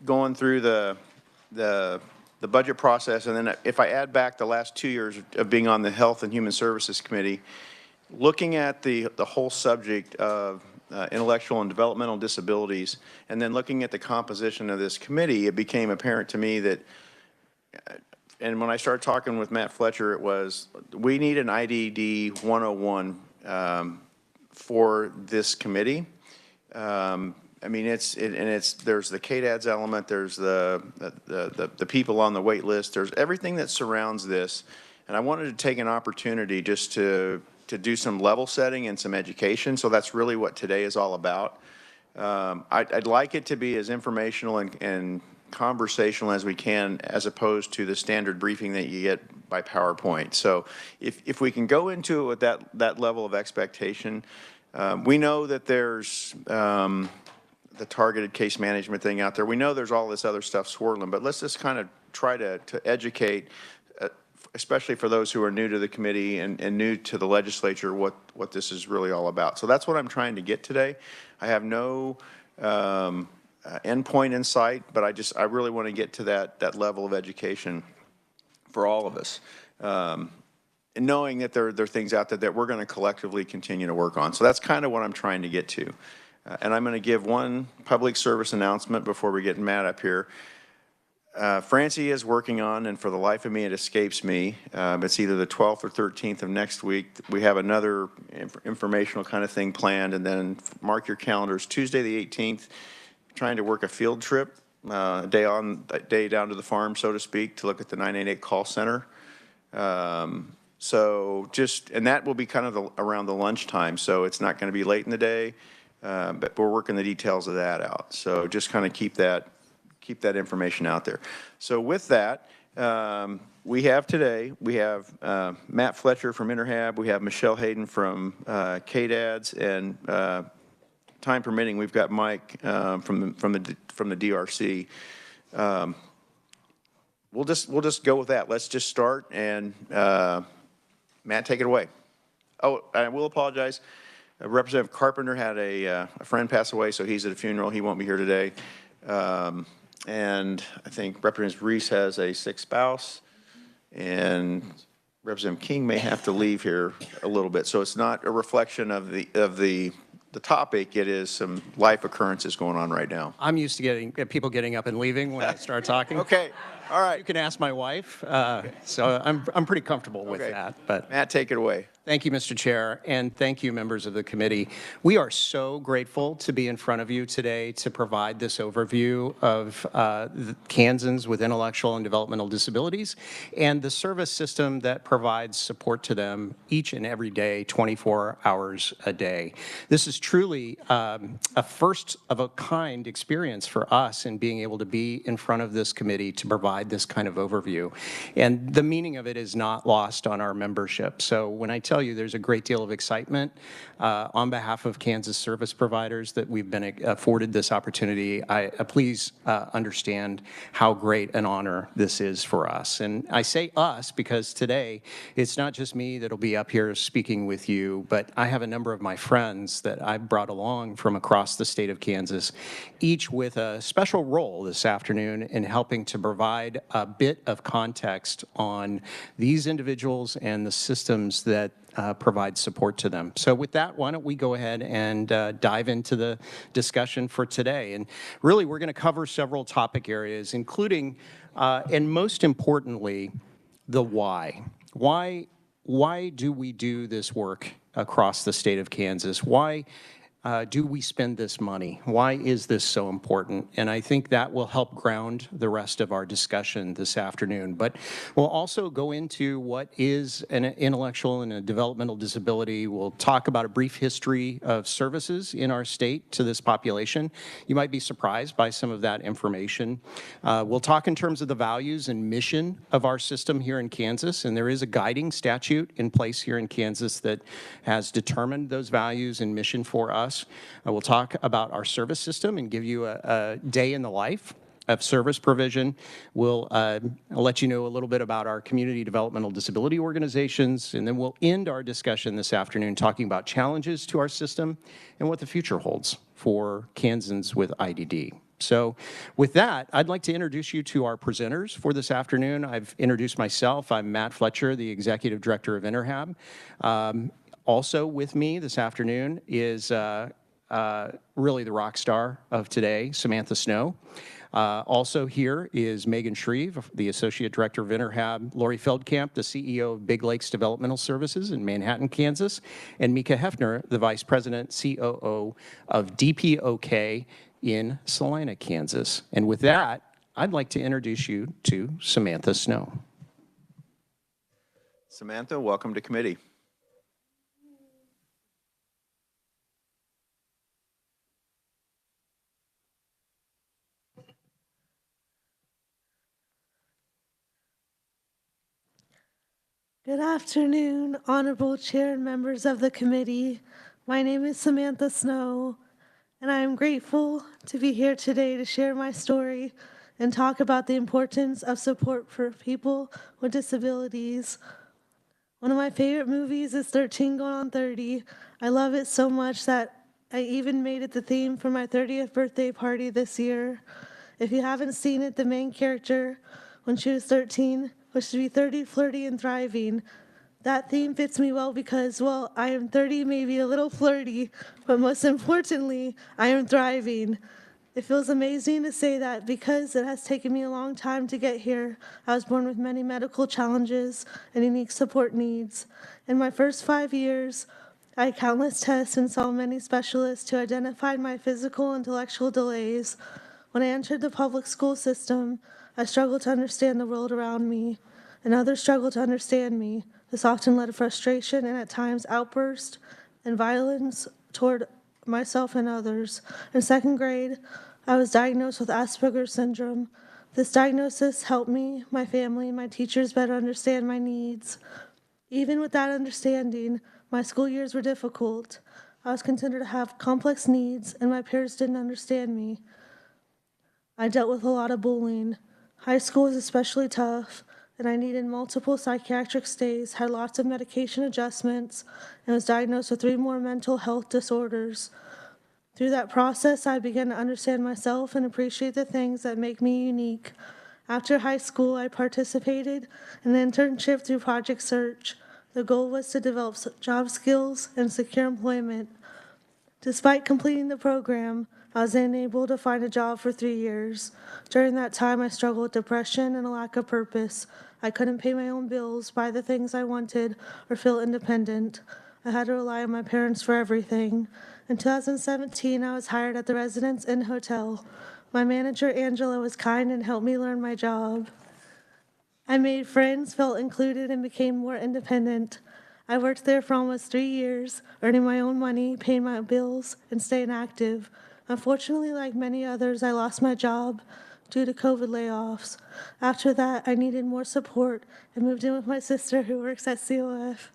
going through the budget process, and then if I add back the last 2 years of being on the Health and Human Services Committee, looking at the whole subject of intellectual and developmental disabilities, and then looking at the composition of this committee, it became apparent to me that, and when I started talking with Matt Fletcher, it was, we need an IDD 101 for this committee. I mean, there's the KDADS element, there's the people on the wait list, there's everything that surrounds this. And I wanted to take an opportunity just to do some level setting and some education. So that's really what today is all about. I'd like it to be as informational and conversational as we can, as opposed to the standard briefing that you get by PowerPoint. So if we can go into it with that level of expectation, we know that there's the targeted case management thing out there. We know there's all this other stuff swirling, but let's just kind of try to educate, especially for those who are new to the committee and new to the legislature, what this is really all about. So that's what I'm trying to get today. I have no endpoint in sight, but I really want to get to that level of education for all of us. And knowing that there are things out there that we're going to collectively continue to work on. So that's kind of what I'm trying to get to. And I'm going to give one public service announcement before we get Matt up here. Francie is working on, and for the life of me, it escapes me, it's either the 12th or 13th of next week. We have another informational kind of thing planned, and then mark your calendars, Tuesday the 18th, trying to work a field trip, day down to the farm, so to speak, to look at the 988 call center. So and that will be kind of around the lunchtime, so it's not going to be late in the day, but we're working the details of that out. So just kind of keep that information out there. So with that, we have Matt Fletcher from Interhab, we have Michelle Hayden from KDADS, and time permitting, we've got Mike from the DRC. We'll just go with that. Let's just start, and Matt, take it away. Oh, I will apologize. Representative Carpenter had a friend pass away, so he's at a funeral. He won't be here today. And I think Representative Reese has a sick spouse, and Representative King may have to leave here a little bit. So it's not a reflection of the topic. It is some life occurrences going on right now. I'm used to people getting up and leaving when I start talking. Okay, all right. You can ask my wife. So I'm pretty comfortable with that. But Matt, take it away. Thank you, Mr. Chair, and thank you, members of the committee. We are so grateful to be in front of you today to provide this overview of Kansans with intellectual and developmental disabilities and the service system that provides support to them each and every day, 24 hours a day. This is truly a first-of-a-kind experience for us in being able to be in front of this committee to provide this kind of overview. And the meaning of it is not lost on our membership. So when I tell you there's a great deal of excitement on behalf of Kansas service providers that we've been afforded this opportunity, please understand how great an honor this is for us. And I say us because today it's not just me that'll be up here speaking with you, but I have a number of my friends that I've brought along from across the state of Kansas, each with a special role this afternoon in helping to provide a bit of context on these individuals and the systems that provide support to them. So with that, why don't we go ahead and dive into the discussion for today. And really, we're going to cover several topic areas, including, and most importantly, the why. Why do we do this work across the state of Kansas? Why do we spend this money? Why is this so important? And I think that will help ground the rest of our discussion this afternoon. But we'll also go into what is an intellectual and a developmental disability. We'll talk about a brief history of services in our state to this population. You might be surprised by some of that information. We'll talk in terms of the values and mission of our system here in Kansas, and there is a guiding statute in place here in Kansas that has determined those values and mission for us. We'll talk about our service system and give you a day in the life of service provision. We'll let you know a little bit about our community developmental disability organizations, and then we'll end our discussion this afternoon talking about challenges to our system and what the future holds for Kansans with IDD. So with that, I'd like to introduce you to our presenters for this afternoon. I've introduced myself. I'm Matt Fletcher, the Executive Director of InterHab. Also with me this afternoon is really the rock star of today, Samantha Snow. Also here is Megan Shreve, the Associate Director of InterHab, Lori Feldkamp, the CEO of Big Lakes Developmental Services in Manhattan, Kansas, and Mika Hefner, the Vice President, COO of DPOK in Salina, Kansas. And with that, I'd like to introduce you to Samantha Snow. Samantha, welcome to committee. Good afternoon, Honorable Chair and members of the committee. My name is Samantha Snow, and I am grateful to be here today to share my story and talk about the importance of support for people with disabilities. One of my favorite movies is 13 Going on 30. I love it so much that I even made it the theme for my 30th birthday party this year. If you haven't seen it, the main character, when she was 13, was to be 30, flirty, and thriving. That theme fits me well because, well, I am 30, maybe a little flirty, but most importantly, I am thriving. It feels amazing to say that because it has taken me a long time to get here. I was born with many medical challenges and unique support needs. In my first 5 years, I had countless tests and saw many specialists to identify my physical and intellectual delays. When I entered the public school system, I struggled to understand the world around me, and others struggled to understand me. This often led to frustration and at times outbursts and violence toward myself and others. In second grade, I was diagnosed with Asperger's syndrome. This diagnosis helped me, my family, and my teachers better understand my needs. Even with that understanding, my school years were difficult. I was considered to have complex needs, and my peers didn't understand me. I dealt with a lot of bullying. High school was especially tough, and I needed multiple psychiatric stays, had lots of medication adjustments, and was diagnosed with 3 more mental health disorders. Through that process, I began to understand myself and appreciate the things that make me unique. After high school, I participated in an internship through Project Search. The goal was to develop job skills and secure employment. Despite completing the program, I was unable to find a job for 3 years. During that time, I struggled with depression and a lack of purpose. I couldn't pay my own bills, buy the things I wanted, or feel independent. I had to rely on my parents for everything. In 2017, I was hired at the Residence Inn Hotel. My manager, Angela, was kind and helped me learn my job. I made friends, felt included, and became more independent. I worked there for almost 3 years, earning my own money, paying my bills, and staying active. Unfortunately, like many others, I lost my job due to COVID layoffs. After that, I needed more support and moved in with my sister who works at COF.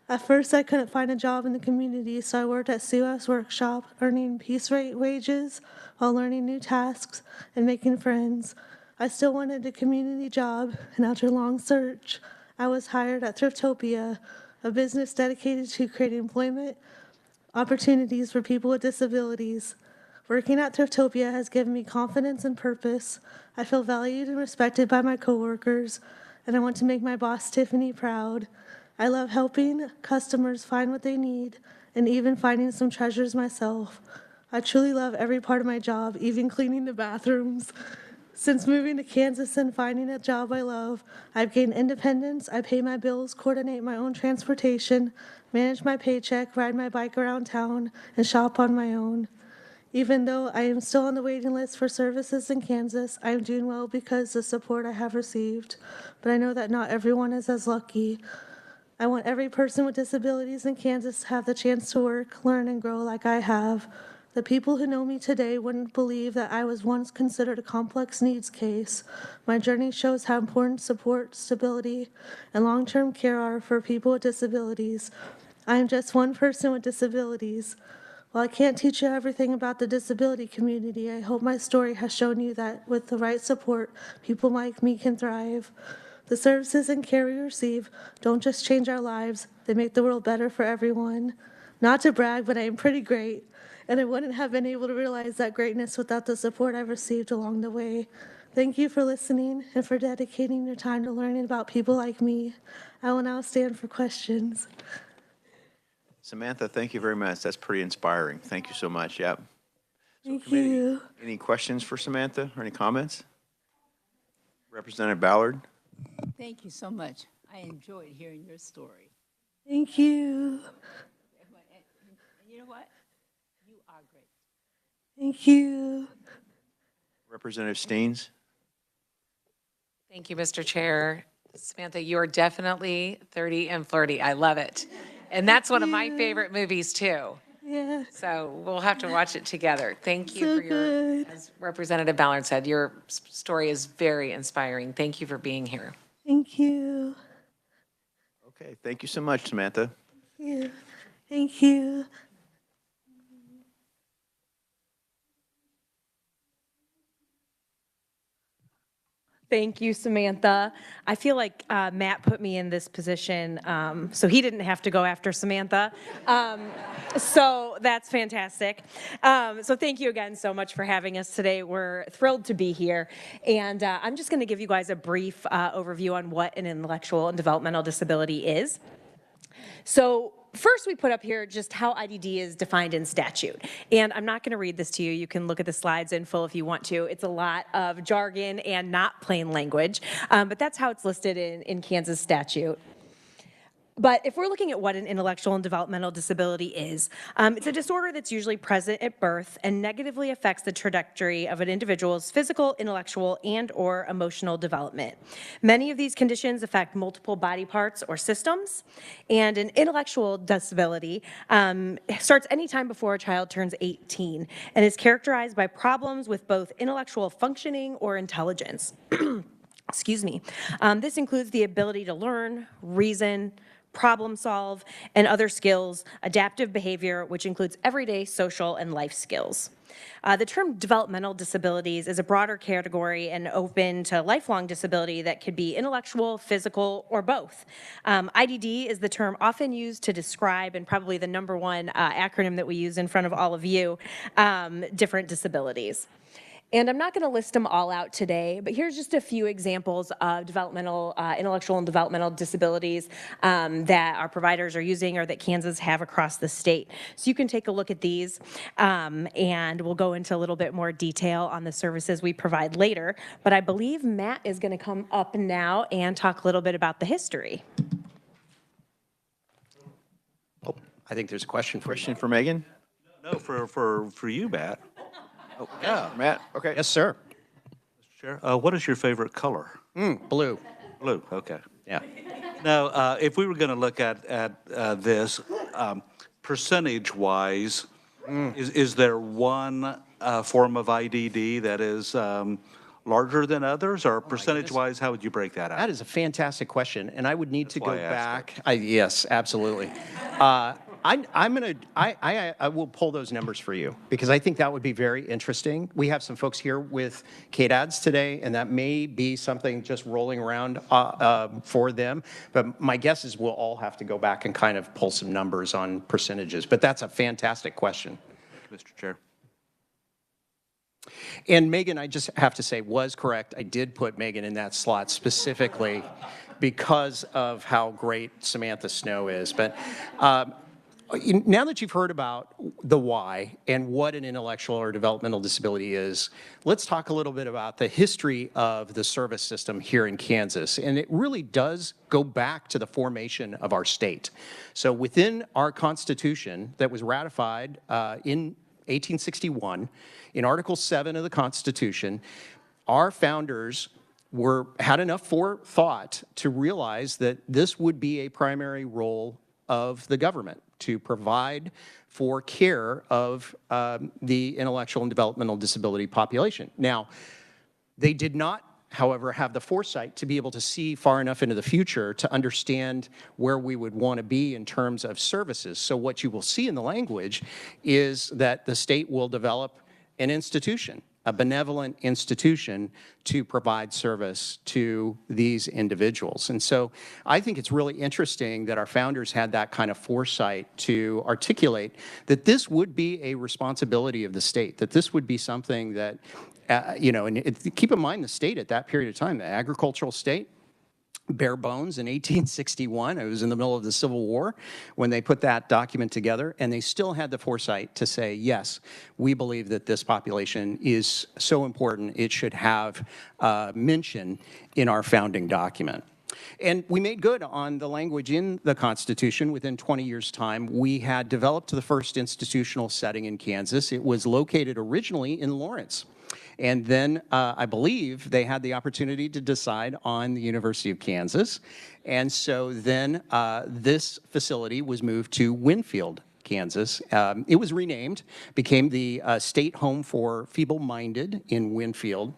At first, I couldn't find a job in the community, so I worked at COF's workshop, earning piece rate wages while learning new tasks and making friends. I still wanted a community job, and after a long search, I was hired at Thriftopia, a business dedicated to creating employment opportunities for people with disabilities. Working at Thriftopia has given me confidence and purpose. I feel valued and respected by my coworkers, and I want to make my boss, Tiffany, proud. I love helping customers find what they need and even finding some treasures myself. I truly love every part of my job, even cleaning the bathrooms. Since moving to Kansas and finding a job I love, I've gained independence. I pay my bills, coordinate my own transportation, manage my paycheck, ride my bike around town, and shop on my own. Even though I am still on the waiting list for services in Kansas, I am doing well because of the support I have received. But I know that not everyone is as lucky. I want every person with disabilities in Kansas to have the chance to work, learn, and grow like I have. The people who know me today wouldn't believe that I was once considered a complex needs case. My journey shows how important support, stability, and long-term care are for people with disabilities. I am just one person with disabilities. While I can't teach you everything about the disability community, I hope my story has shown you that with the right support, people like me can thrive. The services and care we receive don't just change our lives, they make the world better for everyone. Not to brag, but I am pretty great. and I wouldn't have been able to realize that greatness without the support I've received along the way. Thank you for listening and for dedicating your time to learning about people like me. I will now stand for questions. Samantha, thank you very much. That's pretty inspiring. Thank you so much. Yep. Thank you. Any questions for Samantha or any comments? Representative Ballard? Thank you so much. I enjoyed hearing your story. Thank you. And you know what? You are great. Thank you. Representative Steens? Thank you, Mr. Chair. Samantha, you are definitely 30 and flirty. I love it. And that's one of my favorite movies, too. Yeah. So we'll have to watch it together. Thank you So for your, good. as Representative Ballard said, your story is very inspiring. Thank you for being here. Thank you. Okay, thank you so much, Samantha. Thank you. Thank you. Thank you, Samantha. I feel like Matt put me in this position so he didn't have to go after Samantha. So that's fantastic. So thank you again so much for having us today. We're thrilled to be here. And I'm just going to give you guys a brief overview on what an intellectual and developmental disability is. So first, we put up here just how IDD is defined in statute. And I'm not going to read this to you. You can look at the slides in full if you want to. It's a lot of jargon and not plain language, but that's how it's listed in Kansas statute. But if we're looking at what an intellectual and developmental disability is, it's a disorder that's usually present at birth and negatively affects the trajectory of an individual's physical, intellectual, and or emotional development. Many of these conditions affect multiple body parts or systems, and an intellectual disability starts anytime before a child turns 18 and is characterized by problems with both intellectual functioning or intelligence. Excuse me. This includes the ability to learn, reason, problem solve, and other skills, adaptive behavior, which includes everyday social and life skills. The term developmental disabilities is a broader category and open to lifelong disability that could be intellectual, physical, or both. IDD is the term often used to describe, and probably the number one acronym that we use in front of all of you, different disabilities. And I'm not going to list them all out today, but here's just a few examples of developmental, intellectual and developmental disabilities that our providers are using or that Kansas have across the state. So you can take a look at these, and we'll go into a little bit more detail on the services we provide later. But I believe Matt is going to come up now and talk a little bit about the history. Oh, I think there's a question for you. Question for Megan? No, for you, Matt. Oh, yeah, Matt, okay. Yes, sir. Chair, what is your favorite color? Blue. Blue, okay. Yeah. Now, if we were going to look at this, percentage-wise, is there one form of IDD that is larger than others, or percentage-wise, how would you break that out? That is a fantastic question, and I would need to go why I back. Yes, absolutely. I will pull those numbers for you because I think that would be very interesting. We have some folks here with KDADs today, and that may be something just rolling around for them. But my guess is we'll all have to go back and kind of pull some numbers on percentages. But that's a fantastic question. Mr. Chair. And Megan, I just have to say, was correct. I did put Megan in that slot specifically because of how great Samantha Snow is. But now that you've heard about the why and what an intellectual or developmental disability is, let's talk a little bit about the history of the service system here in Kansas. And it really does go back to the formation of our state. So within our Constitution that was ratified in 1861, in Article 7 of the Constitution, our founders had enough forethought to realize that this would be a primary role of the government, to provide for care of the intellectual and developmental disability population. Now, they did not, however, have the foresight to be able to see far enough into the future to understand where we would want to be in terms of services. So what you will see in the language is that the state will develop an institution, a benevolent institution to provide service to these individuals. And so I think it's really interesting that our founders had that kind of foresight to articulate that this would be a responsibility of the state, that this would be something that, keep in mind the state at that period of time, the agricultural state, bare bones in 1861. It was in the middle of the Civil War when they put that document together, and they still had the foresight to say, yes, we believe that this population is so important, it should have mention in our founding document. And we made good on the language in the Constitution. Within 20 years' time, we had developed the first institutional setting in Kansas. It was located originally in Lawrence. And then I believe they had the opportunity to decide on the University of Kansas. And so then this facility was moved to Winfield, Kansas. It was renamed, became the state home for feeble-minded in Winfield.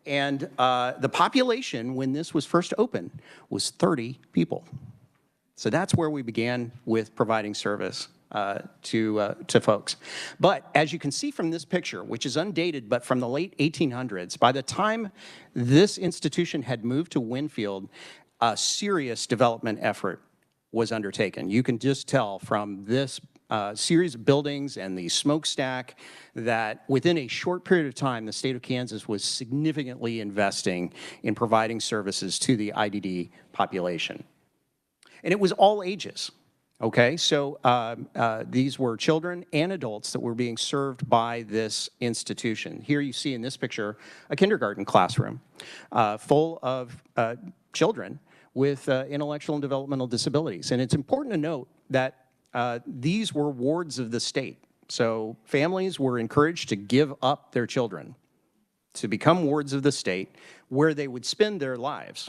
And the population, when this was first opened, was 30 people. So that's where we began with providing service to folks. But as you can see from this picture, which is undated, but from the late 1800s, by the time this institution had moved to Winfield, a serious development effort was undertaken. You can just tell from this series of buildings and the smokestack that within a short period of time, the state of Kansas was significantly investing in providing services to the IDD population. And it was all ages. Okay, so these were children and adults that were being served by this institution. Here you see in this picture a kindergarten classroom full of children with intellectual and developmental disabilities. And it's important to note that these were wards of the state. So families were encouraged to give up their children to become wards of the state where they would spend their lives.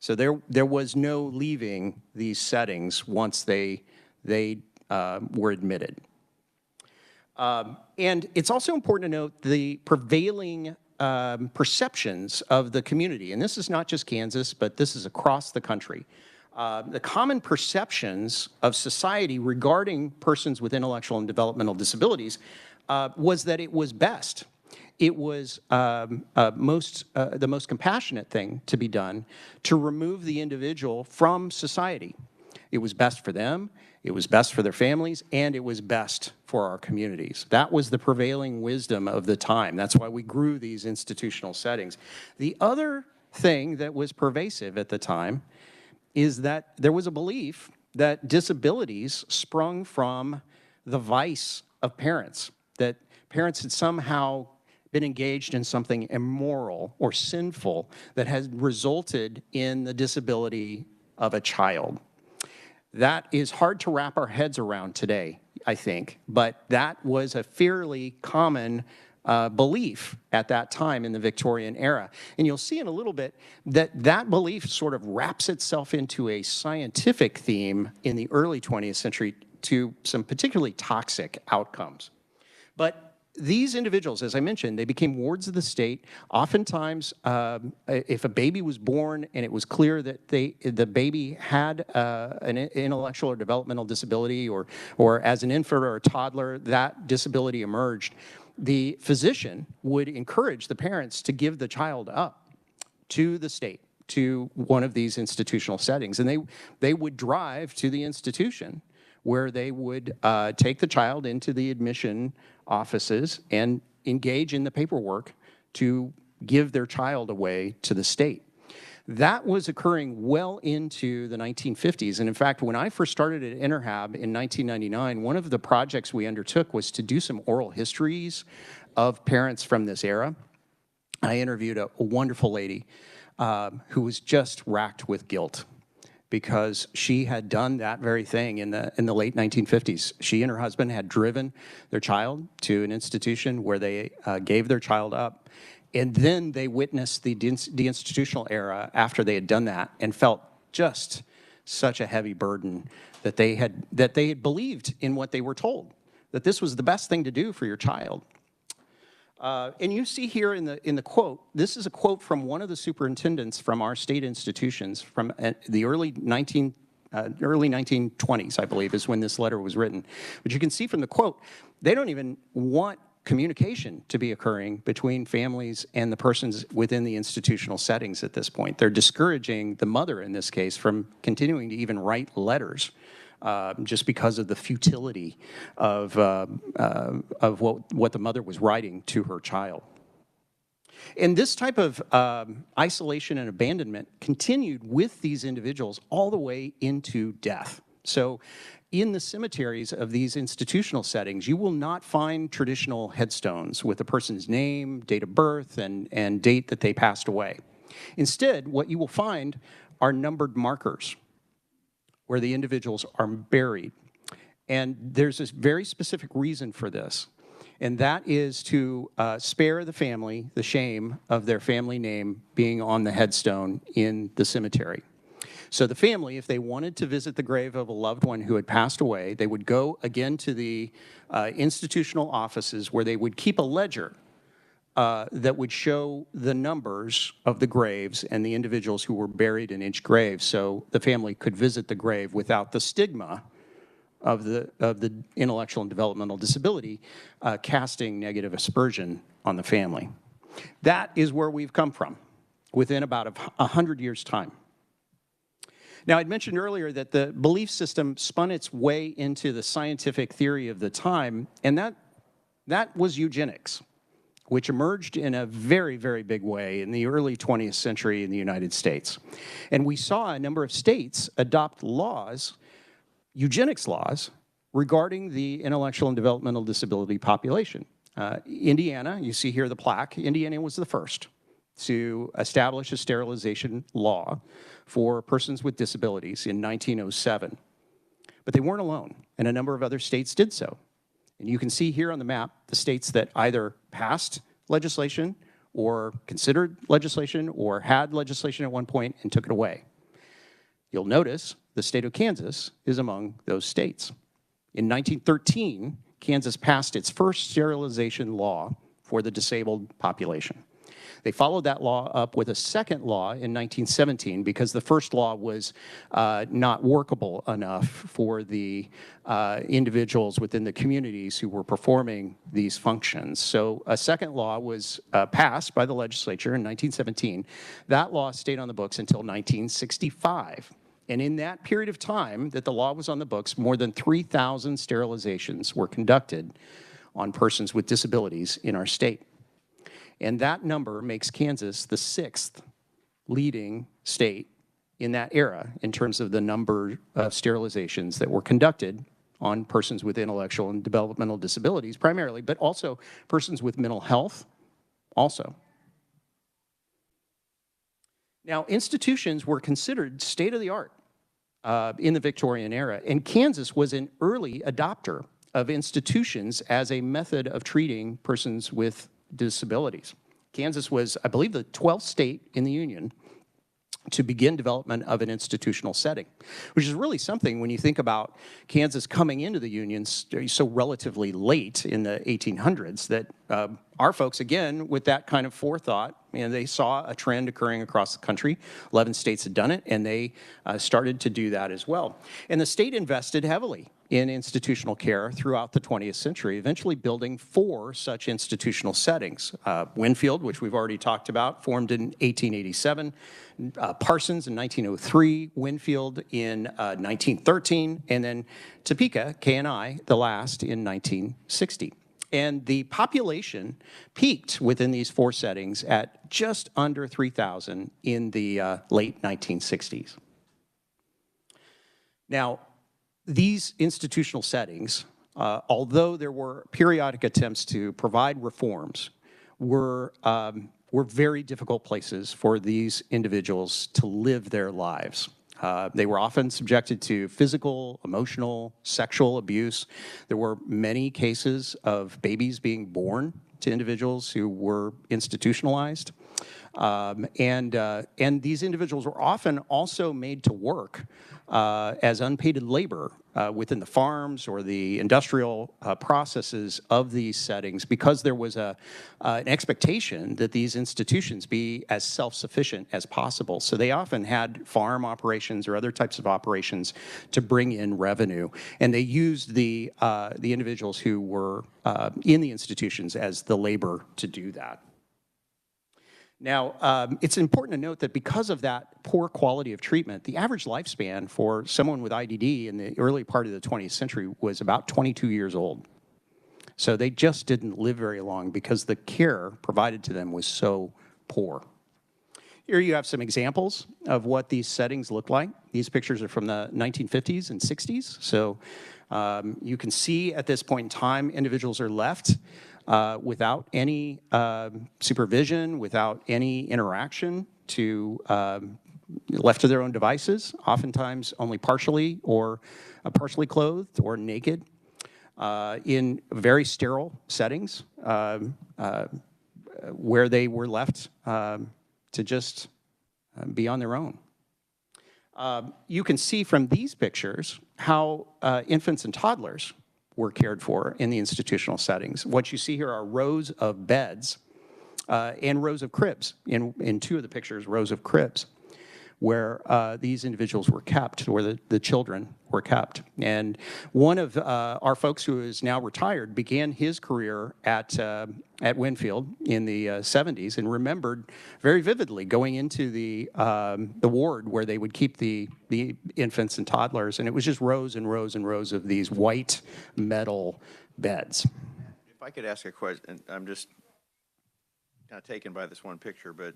So there was no leaving these settings once they were admitted. And it's also important to note the prevailing perceptions of the community. And this is not just Kansas, but this is across the country. The common perceptions of society regarding persons with intellectual and developmental disabilities was that it was best. It was the most compassionate thing to be done to remove the individual from society. It was best for them, it was best for their families, and it was best for our communities. That was the prevailing wisdom of the time. That's why we grew these institutional settings. The other thing that was pervasive at the time is that there was a belief that disabilities sprung from the vice of parents, that parents had somehow been engaged in something immoral or sinful that has resulted in the disability of a child. That is hard to wrap our heads around today, I think, but that was a fairly common belief at that time in the Victorian era. And you'll see in a little bit that that belief sort of wraps itself into a scientific theme in the early 20th century to some particularly toxic outcomes. But these individuals, as I mentioned, they became wards of the state. Oftentimes, if a baby was born and it was clear that the baby had an intellectual or developmental disability, or as an infant or a toddler, that disability emerged, the physician would encourage the parents to give the child up to the state, to one of these institutional settings. And they would drive to the institution where they would take the child into the admission offices and engage in the paperwork to give their child away to the state. That was occurring well into the 1950s. And in fact, when I first started at Interhab in 1999, one of the projects we undertook was to do some oral histories of parents from this era. I interviewed a wonderful lady who was just racked with guilt because she had done that very thing in the late 1950s. She and her husband had driven their child to an institution where they gave their child up, and then they witnessed the deinstitutional era after they had done that and felt just such a heavy burden that they had believed in what they were told, that this was the best thing to do for your child. And you see here in the quote, this is a quote from one of the superintendents from our state institutions from the early 1920s, I believe, is when this letter was written. But you can see from the quote, they don't even want communication to be occurring between families and the persons within the institutional settings at this point. They're discouraging the mother, in this case, from continuing to even write letters just because of the futility of what the mother was writing to her child. And this type of isolation and abandonment continued with these individuals all the way into death. So in the cemeteries of these institutional settings, you will not find traditional headstones with a person's name, date of birth, and date that they passed away. Instead, what you will find are numbered markers where the individuals are buried. And there's this very specific reason for this, and that is to spare the family the shame of their family name being on the headstone in the cemetery. So the family, if they wanted to visit the grave of a loved one who had passed away, they would go again to the institutional offices where they would keep a ledger that would show the numbers of the graves and the individuals who were buried in each grave, so the family could visit the grave without the stigma of the intellectual and developmental disability casting negative aspersion on the family. That is where we've come from within about 100 years' time. Now, I'd mentioned earlier that the belief system spun its way into the scientific theory of the time, and that was eugenics, which emerged in a very, very big way in the early 20th century in the United States. And we saw a number of states adopt laws, eugenics laws, regarding the intellectual and developmental disability population. Indiana, you see here the plaque, Indiana was the first to establish a sterilization law for persons with disabilities in 1907. But they weren't alone, and a number of other states did so. And you can see here on the map the states that either passed legislation or considered legislation or had legislation at one point and took it away. You'll notice the state of Kansas is among those states. In 1913, Kansas passed its first sterilization law for the disabled population. They followed that law up with a second law in 1917 because the first law was not workable enough for the individuals within the communities who were performing these functions. So a second law was passed by the legislature in 1917. That law stayed on the books until 1965. And in that period of time that the law was on the books, more than 3,000 sterilizations were conducted on persons with disabilities in our state. And that number makes Kansas the 6th leading state in that era in terms of the number of sterilizations that were conducted on persons with intellectual and developmental disabilities primarily, but also persons with mental health also. Now, institutions were considered state-of-the-art in the Victorian era, and Kansas was an early adopter of institutions as a method of treating persons with disabilities. Kansas was, I believe, the 12th state in the Union to begin development of an institutional setting, which is really something when you think about Kansas coming into the Union so relatively late in the 1800s that our folks, again, with that kind of forethought, and they saw a trend occurring across the country. 11 states had done it, and they started to do that as well. And the state invested heavily in institutional care throughout the 20th century, eventually building 4 such institutional settings. Winfield, which we've already talked about, formed in 1887, Parsons in 1903, Winfield in 1913, and then Topeka, K&I, the last in 1960. And the population peaked within these 4 settings at just under 3,000 in the late 1960s. Now, these institutional settings, although there were periodic attempts to provide reforms, were very difficult places for these individuals to live their lives. They were often subjected to physical, emotional, sexual abuse. There were many cases of babies being born to individuals who were institutionalized. And these individuals were often also made to work as unpaid labor within the farms or the industrial processes of these settings, because there was an expectation that these institutions be as self-sufficient as possible. So they often had farm operations or other types of operations to bring in revenue, and they used the individuals who were in the institutions as the labor to do that. Now, it's important to note that because of that poor quality of treatment, the average lifespan for someone with IDD in the early part of the 20th century was about 22 years old. So they just didn't live very long because the care provided to them was so poor. Here you have some examples of what these settings look like. These pictures are from the 1950s and 60s. So you can see at this point in time, individuals are left without any supervision, without any interaction, left to their own devices, oftentimes only partially or partially clothed or naked, in very sterile settings where they were left to just be on their own. You can see from these pictures how infants and toddlers were cared for in the institutional settings. What you see here are rows of beds and rows of cribs. In two of the pictures, rows of cribs where these individuals were kept, where the children were kept. And one of our folks who is now retired began his career at Winfield in the 70s and remembered very vividly going into the ward where they would keep the infants and toddlers, and it was just rows and rows and rows of these white metal beds. If I could ask a question, I'm just kind of taken by this one picture, but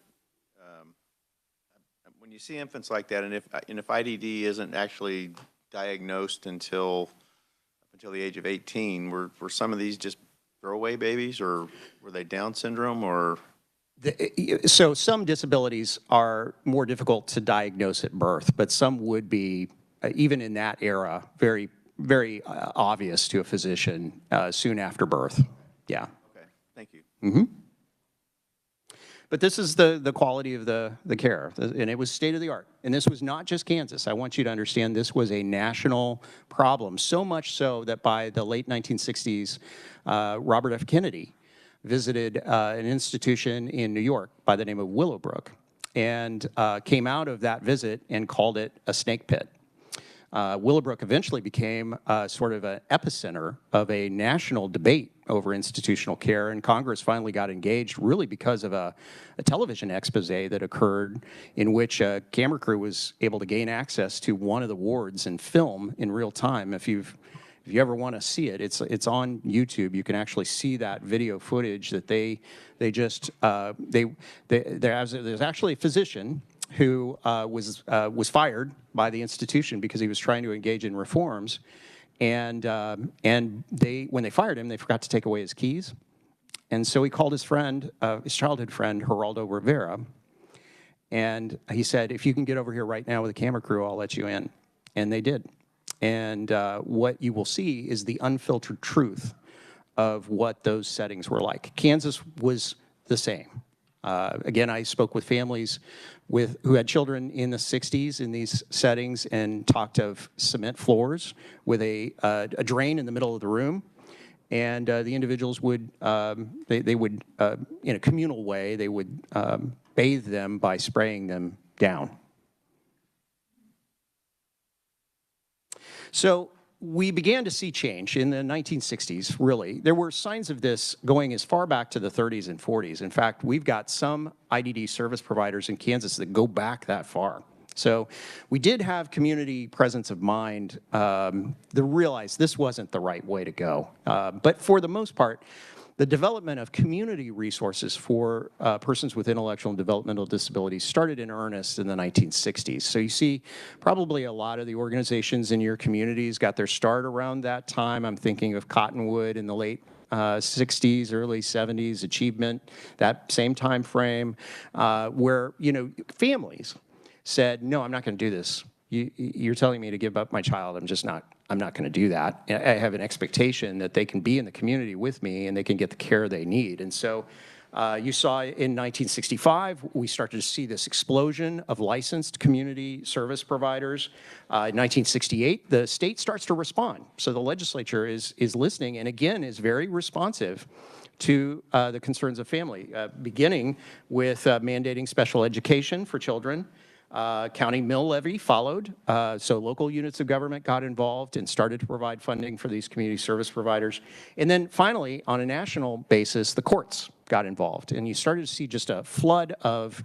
when you see infants like that, and if IDD isn't actually diagnosed until the age of 18, were some of these just throwaway babies, or were they Down syndrome, or? So some disabilities are more difficult to diagnose at birth, but some would be, even in that era, very, very obvious to a physician soon after birth. Yeah. Okay, thank you. Mm-hmm. But this is the quality of the care, and it was state-of-the-art. And this was not just Kansas. I want you to understand this was a national problem, so much so that by the late 1960s, Robert F. Kennedy visited an institution in New York by the name of Willowbrook, and came out of that visit and called it a snake pit. Willowbrook eventually became sort of an epicenter of a national debate over institutional care, and Congress finally got engaged really because of a television expose that occurred in which a camera crew was able to gain access to one of the wards and film in real time. If you ever want to see it, it's on YouTube. You can actually see that video footage that there's actually a physician who was fired by the institution because he was trying to engage in reforms, and when they fired him, they forgot to take away his keys, and so he called his friend, his childhood friend, Geraldo Rivera, and he said, "If you can get over here right now with a camera crew, I'll let you in," and they did. And what you will see is the unfiltered truth of what those settings were like. Kansas was the same. Again, I spoke with families who had children in the 60s in these settings and talked of cement floors with a drain in the middle of the room. And the individuals would, they would, in a communal way, they would bathe them by spraying them down. So we began to see change in the 1960s, really. There were signs of this going as far back to the 30s and 40s. In fact, we've got some IDD service providers in Kansas that go back that far. So we did have community presence of mind to realize this wasn't the right way to go. But for the most part, the development of community resources for persons with intellectual and developmental disabilities started in earnest in the 1960s. So you see probably a lot of the organizations in your communities got their start around that time. I'm thinking of Cottonwood in the late 60s, early 70s, Achievement, that same time frame, where, families said, no, I'm not going to do this. You're telling me to give up my child. I'm not going to do that. I have an expectation that they can be in the community with me and they can get the care they need. And so You saw in 1965, we started to see this explosion of licensed community service providers. In 1968, the state starts to respond. So the legislature is listening and again is very responsive to the concerns of family, beginning with mandating special education for children. County mill levy followed, so local units of government got involved and started to provide funding for these community service providers. And then finally, on a national basis, the courts got involved. And you started to see just a flood of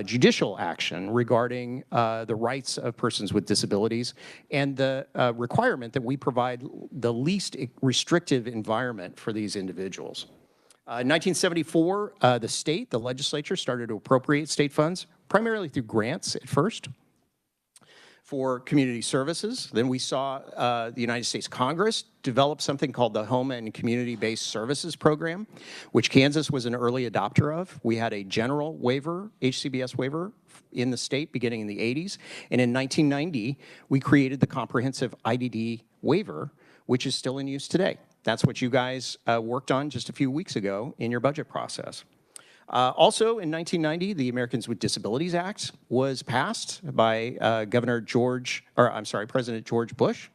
judicial action regarding the rights of persons with disabilities and the requirement that we provide the least restrictive environment for these individuals. In 1974, the legislature started to appropriate state funds, primarily through grants at first, for community services. Then we saw the United States Congress develop something called the Home and Community-Based Services Program, which Kansas was an early adopter of. We had a general waiver, HCBS waiver, in the state beginning in the 80s. And in 1990, we created the comprehensive IDD waiver, which is still in use today. That's what you guys worked on just a few weeks ago in your budget process. Also in 1990, the Americans with Disabilities Act was passed by President George Bush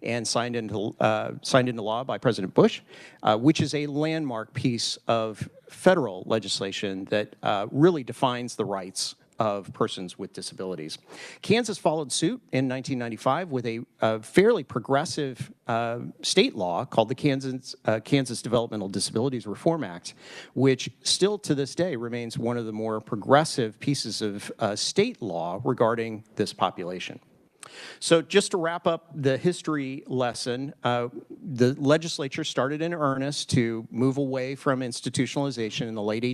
and signed into law by President Bush, which is a landmark piece of federal legislation that really defines the rights of persons with disabilities. Kansas followed suit in 1995 with a fairly progressive state law called the Kansas Developmental Disabilities Reform Act, which still to this day remains one of the more progressive pieces of state law regarding this population. So just to wrap up the history lesson, the legislature started in earnest to move away from institutionalization in the late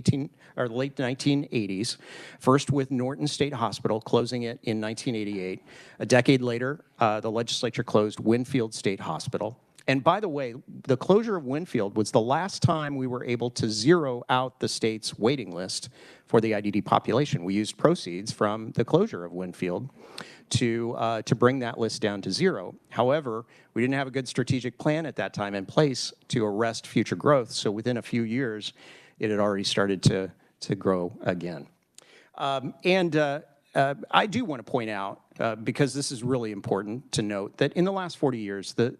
1980s, first with Norton State Hospital, closing it in 1988. A decade later, the legislature closed Winfield State Hospital. And by the way, the closure of Winfield was the last time we were able to zero out the state's waiting list for the IDD population. We used proceeds from the closure of Winfield to bring that list down to zero. However, we didn't have a good strategic plan at that time in place to arrest future growth. So within a few years, it had already started to grow again. I do want to point out, because this is really important to note, that in the last 40 years, the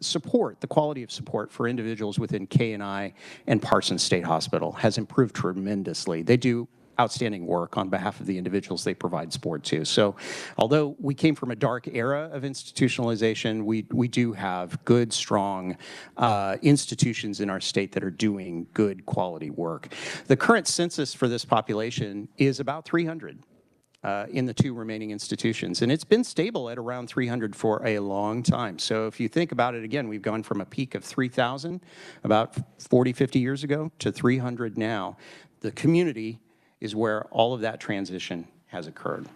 quality of support for individuals within K&I and Parsons State Hospital has improved tremendously. They do outstanding work on behalf of the individuals they provide support to. So although we came from a dark era of institutionalization, we do have good, strong institutions in our state that are doing good quality work. The current census for this population is about 300. In the two remaining institutions. And it's been stable at around 300 for a long time. So if you think about it again, we've gone from a peak of 3,000 about 40, 50 years ago to 300 now. The community is where all of that transition has occurred.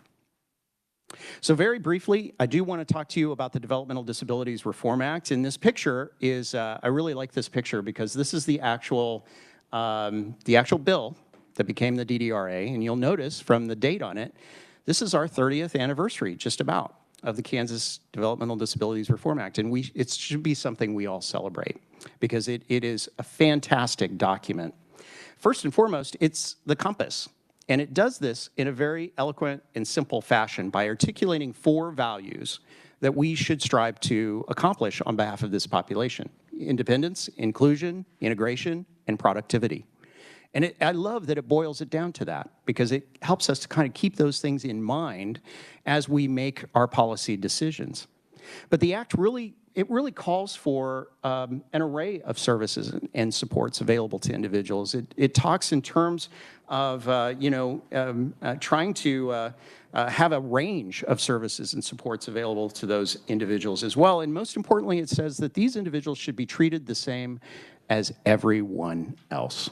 So very briefly, I do want to talk to you about the Developmental Disabilities Reform Act. And this picture is, I really like this picture because this is the actual bill that became the DDRA, and you'll notice from the date on it, this is our 30th anniversary, just about, of the Kansas Developmental Disabilities Reform Act, and it should be something we all celebrate, because it is a fantastic document. First and foremost, it's the compass, and it does this in a very eloquent and simple fashion by articulating 4 values that we should strive to accomplish on behalf of this population: independence, inclusion, integration, and productivity. And I love that it boils it down to that, because it helps us to kind of keep those things in mind as we make our policy decisions. But the Act really calls for an array of services and supports available to individuals. It talks in terms of trying to have a range of services and supports available to those individuals as well. And most importantly, it says that these individuals should be treated the same as everyone else.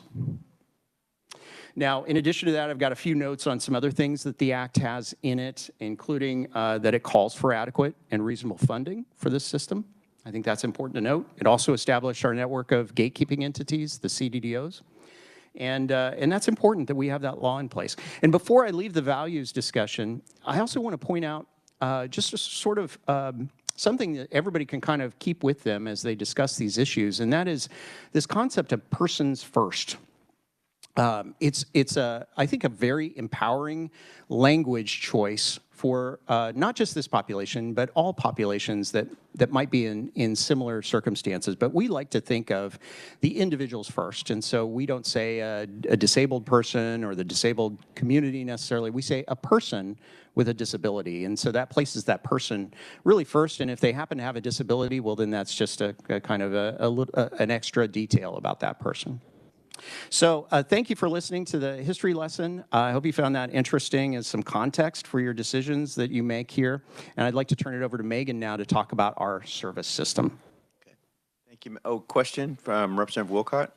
Now, in addition to that, I've got a few notes on some other things that the Act has in it, including that it calls for adequate and reasonable funding for this system. I think that's important to note. It also established our network of gatekeeping entities, the CDDOs. And that's important that we have that law in place. And before I leave the values discussion, I also want to point out just a sort of something that everybody can kind of keep with them as they discuss these issues, and that is this concept of persons first. It's I think, a very empowering language choice for not just this population, but all populations that might be in similar circumstances. But we like to think of the individuals first. And so we don't say a disabled person or the disabled community necessarily. We say a person with a disability. And so that places that person really first. And if they happen to have a disability, well, then that's just a kind of an extra detail about that person. So thank you for listening to the history lesson. I hope you found that interesting as some context for your decisions that you make here. And I'd like to turn it over to Megan now to talk about our service system. Okay. Thank you. Oh, question from Representative Wilcott?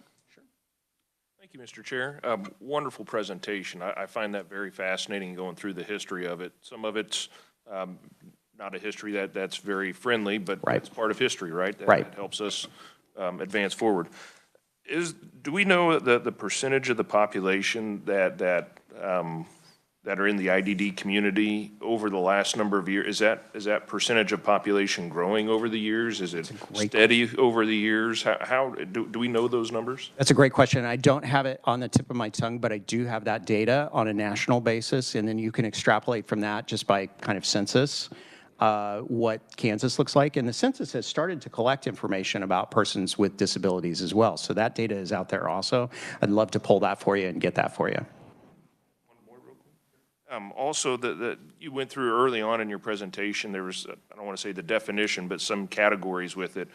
Thank you, Mr. Chair. Wonderful presentation. I find that very fascinating going through the history of it. Some of it's not a history that's very friendly, but it's part of history, right? That helps us advance forward. Do we know the percentage of the population that are in the IDD community over the last number of years? Is that percentage of population growing over the years? Is it steady over the years? How do we know those numbers? That's a great question. I don't have it on the tip of my tongue, but I do have that data on a national basis, and then you can extrapolate from that just by kind of census. What Kansas looks like. And the census has started to collect information about persons with disabilities as well. So that data is out there also. I'd love to pull that for you and get that for you. One more real quick. Also, you went through early on in your presentation, there was, I don't want to say the definition, but some categories with it.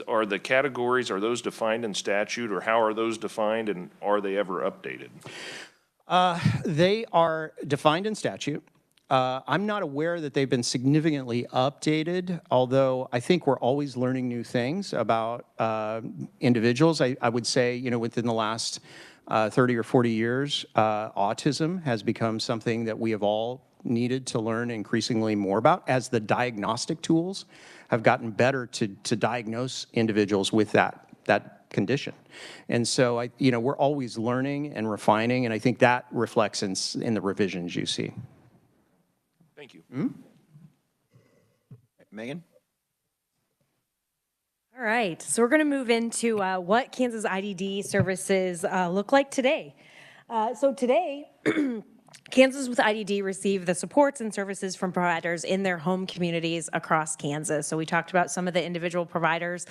Are the categories, are those defined in statute, or how are those defined, and are they ever updated? They are defined in statute. I'm not aware that they've been significantly updated, although I think we're always learning new things about individuals. I would say, within the last 30 or 40 years, autism has become something that we have all needed to learn increasingly more about as the diagnostic tools have gotten better to diagnose individuals with that condition. And so, we're always learning and refining, and I think that reflects in the revisions you see. Thank you. Mm-hmm. Megan? All right, so we're going to move into what Kansas IDD services look like today. So today, Kansas with IDD receive the supports and services from providers in their home communities across Kansas. So we talked about some of the individual providers.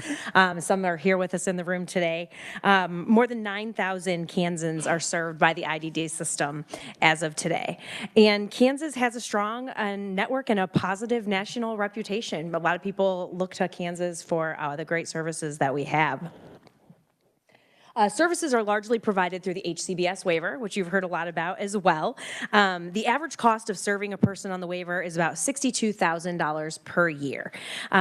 Some are here with us in the room today. More than 9,000 Kansans are served by the IDD system as of today. And Kansas has a strong network and a positive national reputation. A lot of people look to Kansas for the great services that we have. Services are largely provided through the HCBS waiver, which you've heard a lot about as well. The average cost of serving a person on the waiver is about $62,000 per year.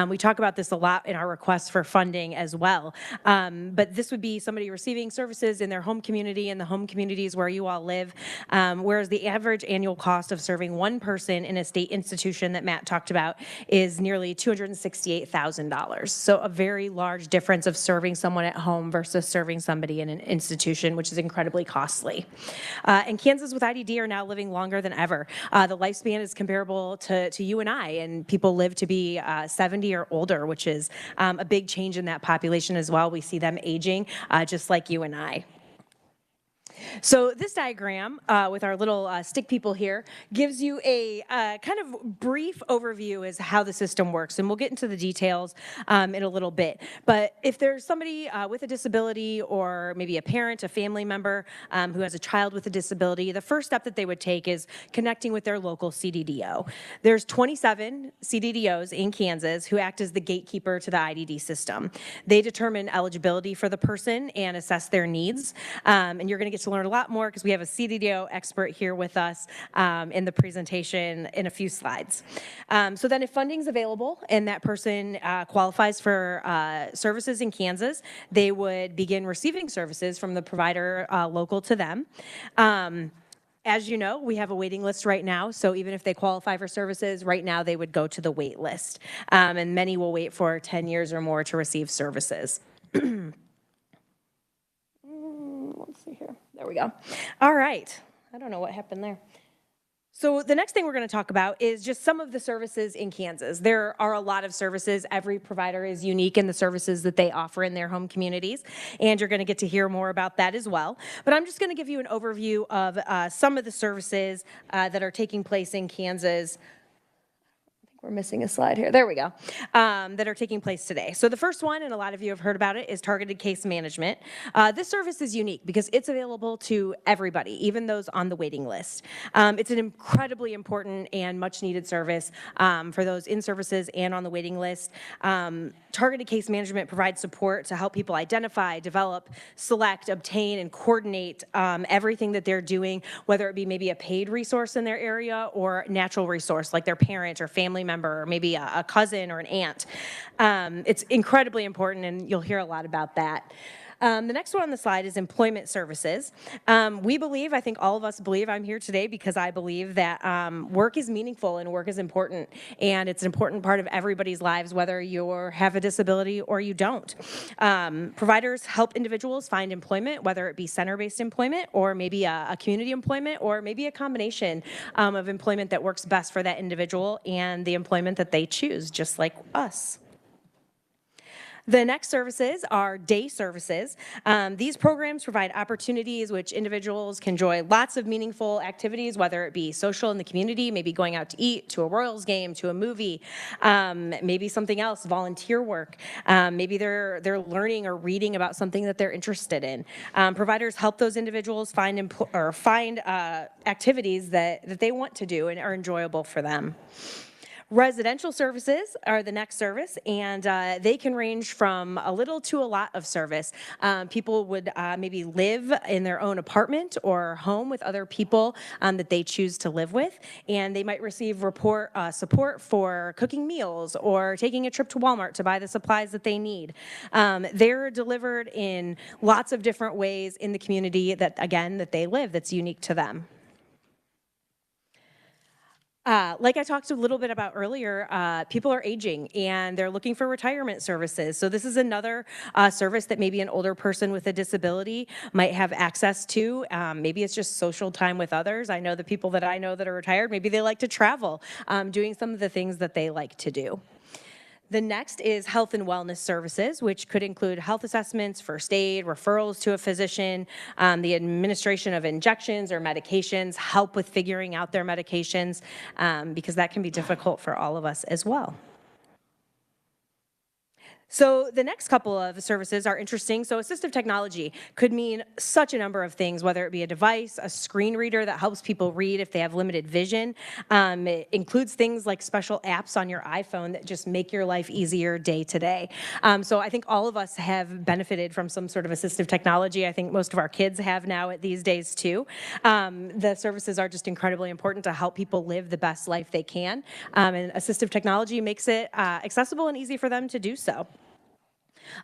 We talk about this a lot in our requests for funding as well. But this would be somebody receiving services in their home community and the home communities where you all live, whereas the average annual cost of serving one person in a state institution that Matt talked about is nearly $268,000. So a very large difference of serving someone at home versus serving somebody in an institution, which is incredibly costly. And Kansas with IDD are now living longer than ever. The lifespan is comparable to you and I, and people live to be 70 or older, which is a big change in that population as well. We see them aging just like you and I. So this diagram with our little stick people here gives you a kind of brief overview as how the system works, and we'll get into the details in a little bit. But if there's somebody with a disability or maybe a parent, a family member who has a child with a disability, the first step that they would take is connecting with their local CDDO. There's 27 CDDOs in Kansas who act as the gatekeeper to the IDD system. They determine eligibility for the person and assess their needs, and you're going to get to learn a lot more because we have a CDDO expert here with us in the presentation in a few slides. So then if funding's available and that person qualifies for services in Kansas, they would begin receiving services from the provider local to them. As you know, we have a waiting list right now, so even if they qualify for services, right now they would go to the wait list. And many will wait for 10 years or more to receive services. Let's see here. There we go. All right. I don't know what happened there. So the next thing we're going to talk about is just some of the services in Kansas. There are a lot of services. Every provider is unique in the services that they offer in their home communities, and you're going to get to hear more about that as well. But I'm just going to give you an overview of some of the services that are taking place in Kansas. We're missing a slide here. There we go. That are taking place today. So the first one, and a lot of you have heard about it, is targeted case management. This service is unique because it's available to everybody, even those on the waiting list. It's an incredibly important and much needed service for those in services and on the waiting list. Targeted case management provides support to help people identify, develop, select, obtain, and coordinate everything that they're doing, whether it be maybe a paid resource in their area or natural resource like their parent or family member or maybe a cousin or an aunt. It's incredibly important, and you'll hear a lot about that. The next one on the slide is employment services. We believe, I think all of us believe, I'm here today because I believe that work is meaningful and work is important, and it's an important part of everybody's lives, whether you have a disability or you don't. Providers help individuals find employment, whether it be center-based employment or maybe a community employment or maybe a combination of employment that works best for that individual and the employment that they choose, just like us. The next services are day services. These programs provide opportunities which individuals can enjoy lots of meaningful activities, whether it be social in the community, maybe going out to eat, to a Royals game, to a movie, maybe something else, volunteer work. Maybe they're learning or reading about something that they're interested in. Providers help those individuals find activities that they want to do and are enjoyable for them. Residential services are the next service, and they can range from a little to a lot of service. People would maybe live in their own apartment or home with other people that they choose to live with, and they might receive support for cooking meals or taking a trip to Walmart to buy the supplies that they need. They're delivered in lots of different ways in the community that they live, that's unique to them. Like I talked a little bit about earlier, people are aging and they're looking for retirement services. So this is another service that maybe an older person with a disability might have access to. Maybe it's just social time with others. I know the people that I know that are retired, maybe they like to travel, doing some of the things that they like to do. The next is health and wellness services, which could include health assessments, first aid, referrals to a physician, the administration of injections or medications, help with figuring out their medications, because that can be difficult for all of us as well. So the next couple of services are interesting. So assistive technology could mean such a number of things, whether it be a device, a screen reader that helps people read if they have limited vision. It includes things like special apps on your iPhone that just make your life easier day to day. So I think all of us have benefited from some sort of assistive technology. I think most of our kids have now these days too. The services are just incredibly important to help people live the best life they can. And assistive technology makes it accessible and easy for them to do so.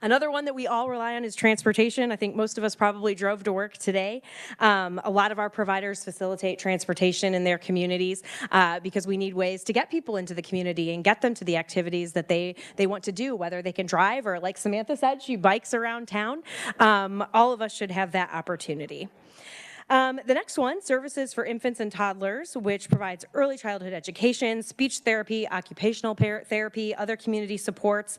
Another one that we all rely on is transportation. I think most of us probably drove to work today. A lot of our providers facilitate transportation in their communities because we need ways to get people into the community and get them to the activities that they want to do, whether they can drive or, like Samantha said, she bikes around town. All of us should have that opportunity. The next one, services for infants and toddlers, which provides early childhood education, speech therapy, occupational therapy, other community supports,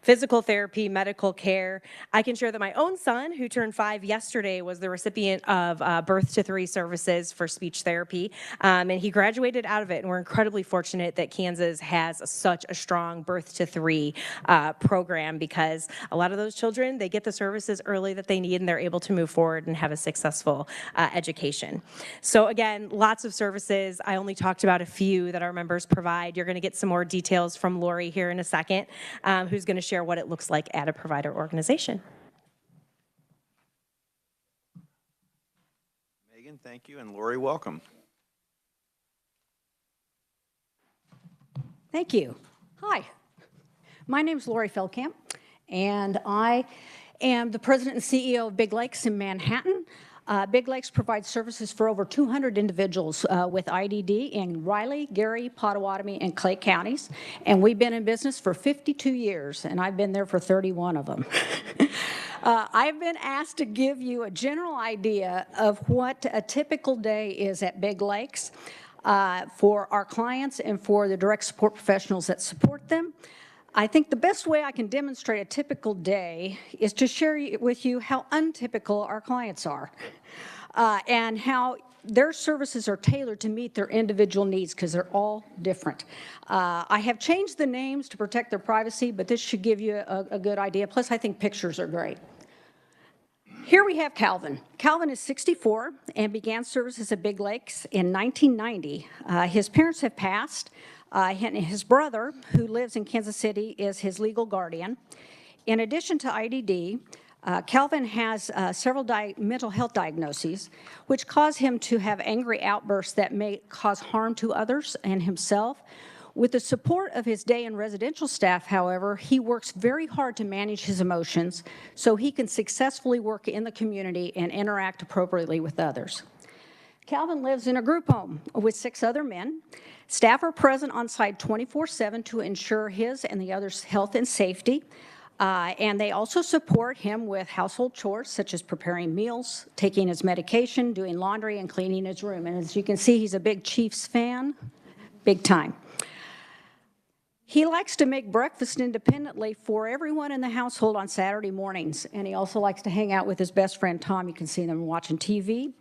physical therapy, medical care. I can share that my own son, who turned 5 yesterday, was the recipient of birth to 3 services for speech therapy, and he graduated out of it, and we're incredibly fortunate that Kansas has such a strong birth to 3 program, because a lot of those children, they get the services early that they need, and they're able to move forward and have a successful education. So again, lots of services. I only talked about a few that our members provide. You're going to get some more details from Lori here in a second, who's going to share what it looks like at a provider organization. Megan, thank you, and Lori, welcome. Thank you. Hi, my name is Lori Feldkamp, and I am the president and CEO of Big Lakes in Manhattan. Big Lakes provides services for over 200 individuals with IDD in Riley, Gary, Pottawatomie, and Clay counties. And we've been in business for 52 years, and I've been there for 31 of them. I've been asked to give you a general idea of what a typical day is at Big Lakes for our clients and for the direct support professionals that support them. I think the best way I can demonstrate a typical day is to share with you how untypical our clients are and how their services are tailored to meet their individual needs because they're all different. I have changed the names to protect their privacy, but this should give you a good idea. Plus, I think pictures are great. Here we have Calvin. Calvin is 64 and began services at Big Lakes in 1990. His parents have passed. His brother, who lives in Kansas City, is his legal guardian. In addition to IDD, Calvin has several mental health diagnoses, which cause him to have angry outbursts that may cause harm to others and himself. With the support of his day and residential staff, however, he works very hard to manage his emotions so he can successfully work in the community and interact appropriately with others. Calvin lives in a group home with 6 other men. Staff are present on site 24/7 to ensure his and the others' health and safety. And they also support him with household chores such as preparing meals, taking his medication, doing laundry, and cleaning his room. And as you can see, he's a big Chiefs fan, big time. He likes to make breakfast independently for everyone in the household on Saturday mornings. And he also likes to hang out with his best friend, Tom. You can see them watching TV.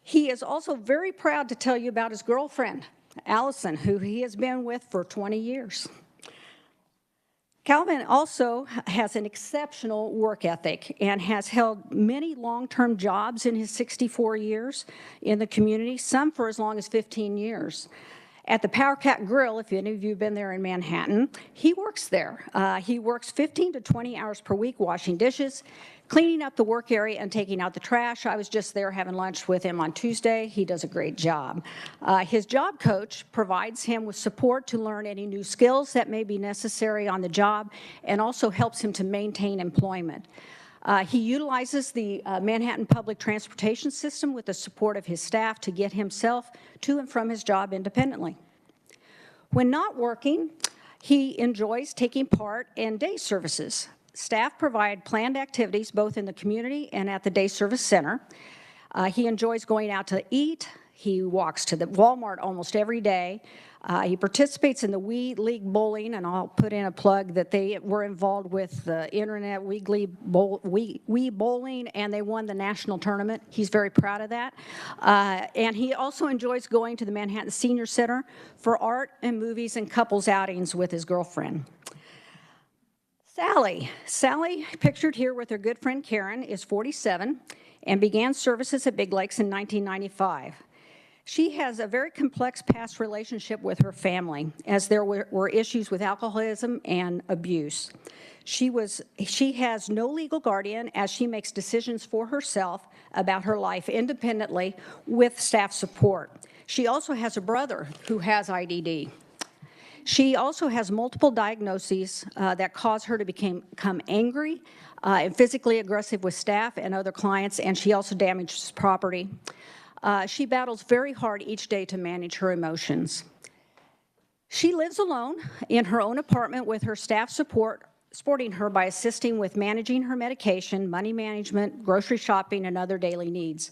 He is also very proud to tell you about his girlfriend, Allison, who he has been with for 20 years. Calvin also has an exceptional work ethic and has held many long-term jobs in his 64 years in the community, some for as long as 15 years. At the Power Cat Grill, if any of you have been there in Manhattan, he works there. He works 15 to 20 hours per week washing dishes, cleaning up the work area, and taking out the trash. I was just there having lunch with him on Tuesday. He does a great job. His job coach provides him with support to learn any new skills that may be necessary on the job and also helps him to maintain employment. He utilizes the Manhattan public transportation system with the support of his staff to get himself to and from his job independently. When not working, he enjoys taking part in day services. Staff provide planned activities both in the community and at the day service center. He enjoys going out to eat. He walks to the Walmart almost every day. He participates in the Wii League Bowling, and I'll put in a plug that they were involved with the Internet Wii Bowling, and they won the national tournament. He's very proud of that. And he also enjoys going to the Manhattan Senior Center for art and movies and couples outings with his girlfriend. Sally, pictured here with her good friend Karen, is 47 and began services at Big Lakes in 1995. She has a very complex past relationship with her family, as there were issues with alcoholism and abuse. She has no legal guardian, as she makes decisions for herself about her life independently with staff support. She also has a brother who has IDD. She also has multiple diagnoses that cause her to become angry and physically aggressive with staff and other clients, and she also damages property. She battles very hard each day to manage her emotions. She lives alone in her own apartment with her staff supporting her by assisting with managing her medication, money management, grocery shopping, and other daily needs.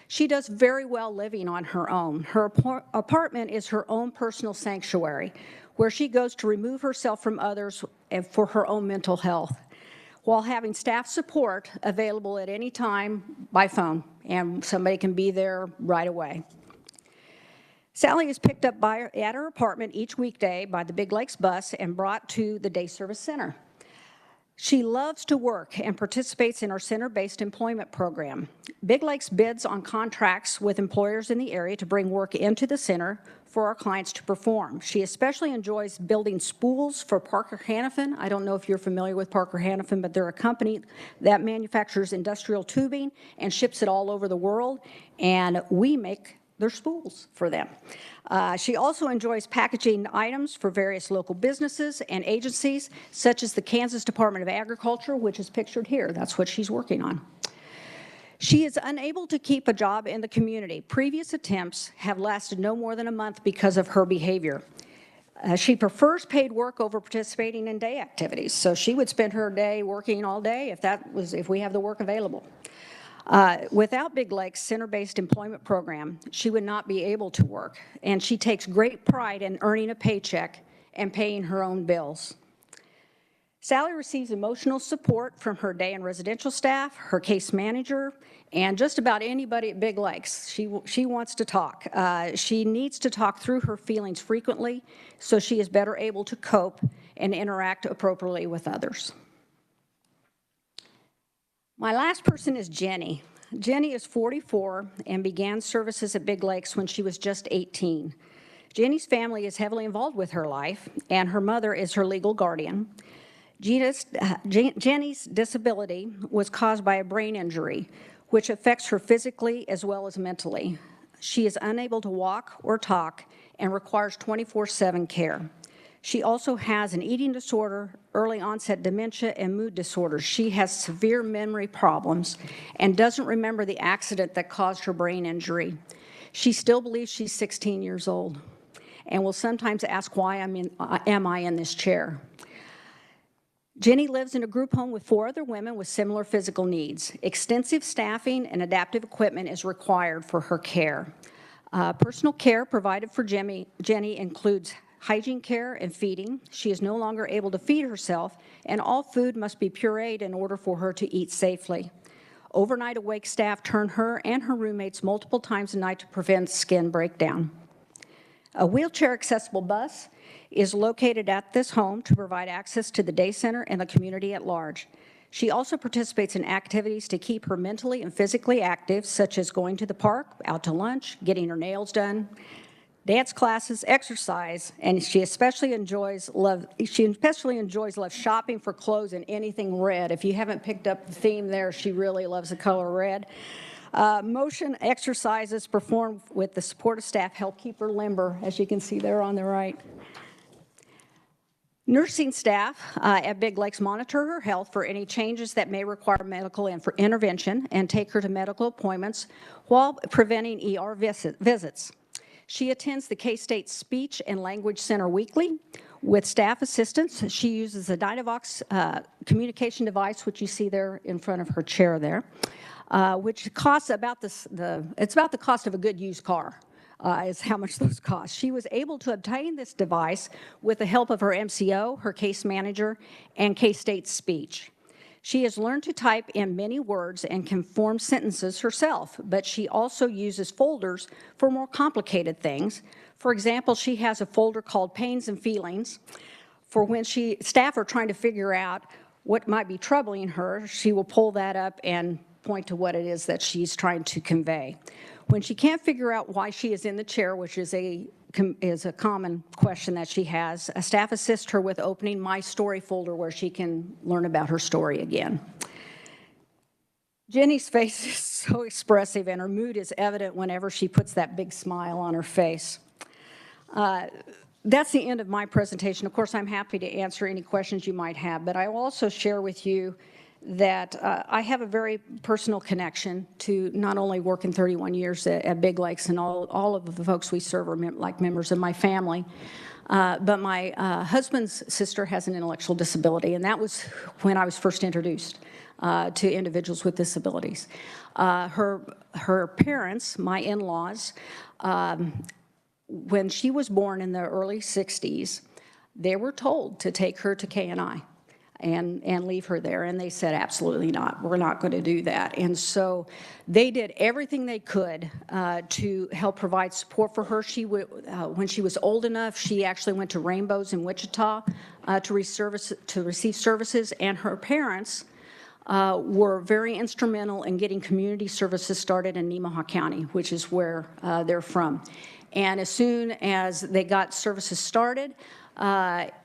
She does very well living on her own. Her apartment is her own personal sanctuary, where she goes to remove herself from others and for her own mental health, while having staff support available at any time by phone, and somebody can be there right away. Sally is picked up at her apartment each weekday by the Big Lakes bus and brought to the day service center. She loves to work and participates in our center-based employment program. Big Lakes bids on contracts with employers in the area to bring work into the center for our clients to perform. She especially enjoys building spools for Parker Hannifin. I don't know if you're familiar with Parker Hannifin, but they're a company that manufactures industrial tubing and ships it all over the world, and we make their spools for them. She also enjoys packaging items for various local businesses and agencies, such as the Kansas Department of Agriculture, which is pictured here. That's what she's working on. She is unable to keep a job in the community. Previous attempts have lasted no more than a month because of her behavior. She prefers paid work over participating in day activities. So she would spend her day working all day if we have the work available. Without Big Lake's center-based employment program, she would not be able to work. And she takes great pride in earning a paycheck and paying her own bills. Sally receives emotional support from her day and residential staff, her case manager, and just about anybody at Big Lakes. She wants to talk. She needs to talk through her feelings frequently so she is better able to cope and interact appropriately with others. My last person is Jenny. Jenny is 44 and began services at Big Lakes when she was just 18. Jenny's family is heavily involved with her life, and her mother is her legal guardian. Jenny's disability was caused by a brain injury, which affects her physically as well as mentally. She is unable to walk or talk and requires 24/7 care. She also has an eating disorder, early onset dementia, and mood disorders. She has severe memory problems and doesn't remember the accident that caused her brain injury. She still believes she's 16 years old and will sometimes ask why am I in this chair. Jenny lives in a group home with 4 other women with similar physical needs. Extensive staffing and adaptive equipment is required for her care. Personal care provided for Jenny includes hygiene care and feeding. She is no longer able to feed herself, and all food must be pureed in order for her to eat safely. Overnight awake staff turn her and her roommates multiple times a night to prevent skin breakdown. A wheelchair-accessible bus is located at this home to provide access to the day center and the community at large. She also participates in activities to keep her mentally and physically active, such as going to the park, out to lunch, getting her nails done, dance classes, exercise, and she especially enjoys love shopping for clothes and anything red. If you haven't picked up the theme there, she really loves the color red. Motion exercises performed with the supportive staff help keep her limber, as you can see there on the right. Nursing staff at Big Lakes monitor her health for any changes that may require medical intervention and take her to medical appointments while preventing ER visits. She attends the K-State Speech and Language Center weekly. With staff assistance, she uses a Dynavox communication device, which you see there in front of her chair there, which costs about it's about the cost of a good used car. Is how much those cost. She was able to obtain this device with the help of her MCO, her case manager, and K-State Speech. She has learned to type in many words and can form sentences herself, but she also uses folders for more complicated things. For example, she has a folder called Pains and Feelings for when staff are trying to figure out what might be troubling her. She will pull that up and point to what it is that she's trying to convey. When she can't figure out why she is in the chair, which is a common question that she has, a staff assists her with opening My Story folder where she can learn about her story again. Jenny's face is so expressive and her mood is evident whenever she puts that big smile on her face. That's the end of my presentation. Of course, I'm happy to answer any questions you might have, but I will also share with you that I have a very personal connection to not only working 31 years at Big Lakes and all of the folks we serve are like members of my family, but my husband's sister has an intellectual disability, and that was when I was first introduced to individuals with disabilities. Her parents, my in-laws, when she was born in the early 60s, they were told to take her to K&I. And leave her there. And they said, absolutely not. We're not going to do that. And so they did everything they could to help provide support for her. When she was old enough, she actually went to Rainbows in Wichita to receive services. And her parents were very instrumental in getting community services started in Nemaha County, which is where they're from. And as soon as they got services started,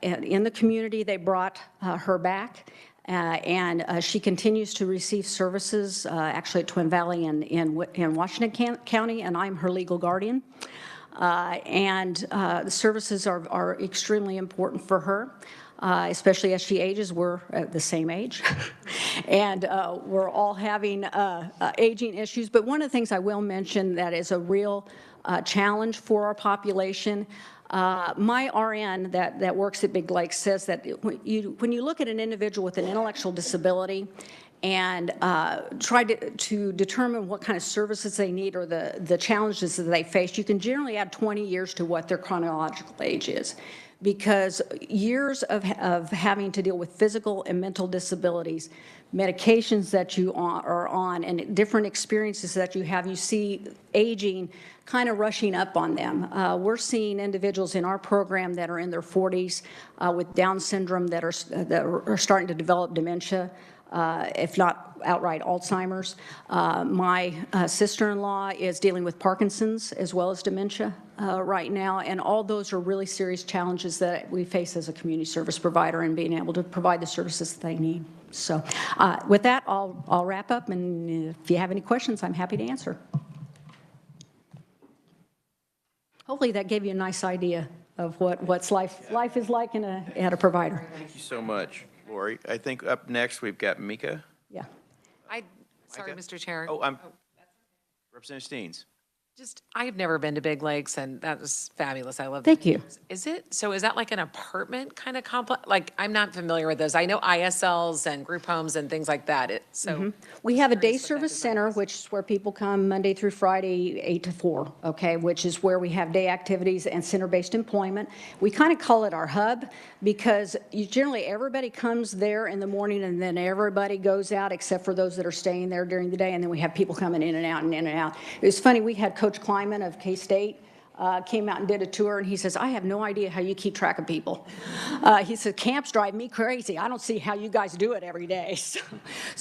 in the community, they brought her back, and she continues to receive services, actually at Twin Valley in Washington County, and I'm her legal guardian. The services are extremely important for her, especially as she ages. We're the same age, and we're all having aging issues. But one of the things I will mention that is a real challenge for our population. My RN that works at Big Lake says that when you look at an individual with an intellectual disability and try to determine what kind of services they need or the challenges that they face, you can generally add 20 years to what their chronological age is. Because years of having to deal with physical and mental disabilities, medications that you are on, and different experiences that you see aging kind of rushing up on them. We're seeing individuals in our program that are in their 40s with Down syndrome that are starting to develop dementia, if not outright Alzheimer's. My sister-in-law is dealing with Parkinson's as well as dementia right now, and all those are really serious challenges that we face as a community service provider in being able to provide the services that they need. So with that, I'll wrap up, and if you have any questions, I'm happy to answer. Hopefully that gave you a nice idea of what's life is like at a provider. Thank you so much, Lori. I think up next we've got Mika. Yeah. Sorry, Mr. Chair. Oh, Representative Steens. I've never been to Big Lakes, and that was fabulous. I love. Thank you. Is that like an apartment kind of complex? Like, I'm not familiar with those. I know ISLs and group homes and things like that. We have a day service center, which is where people come Monday through Friday, 8 to 4, okay, which is where we have day activities and center-based employment. We kind of call it our hub because generally everybody comes there in the morning and then everybody goes out except for those that are staying there during the day, and then we have people coming in and out and in and out. It was funny, we had Coach Kleiman of K-State came out and did a tour, and he says, I have no idea how you keep track of people. He said, camps drive me crazy. I don't see how you guys do it every day.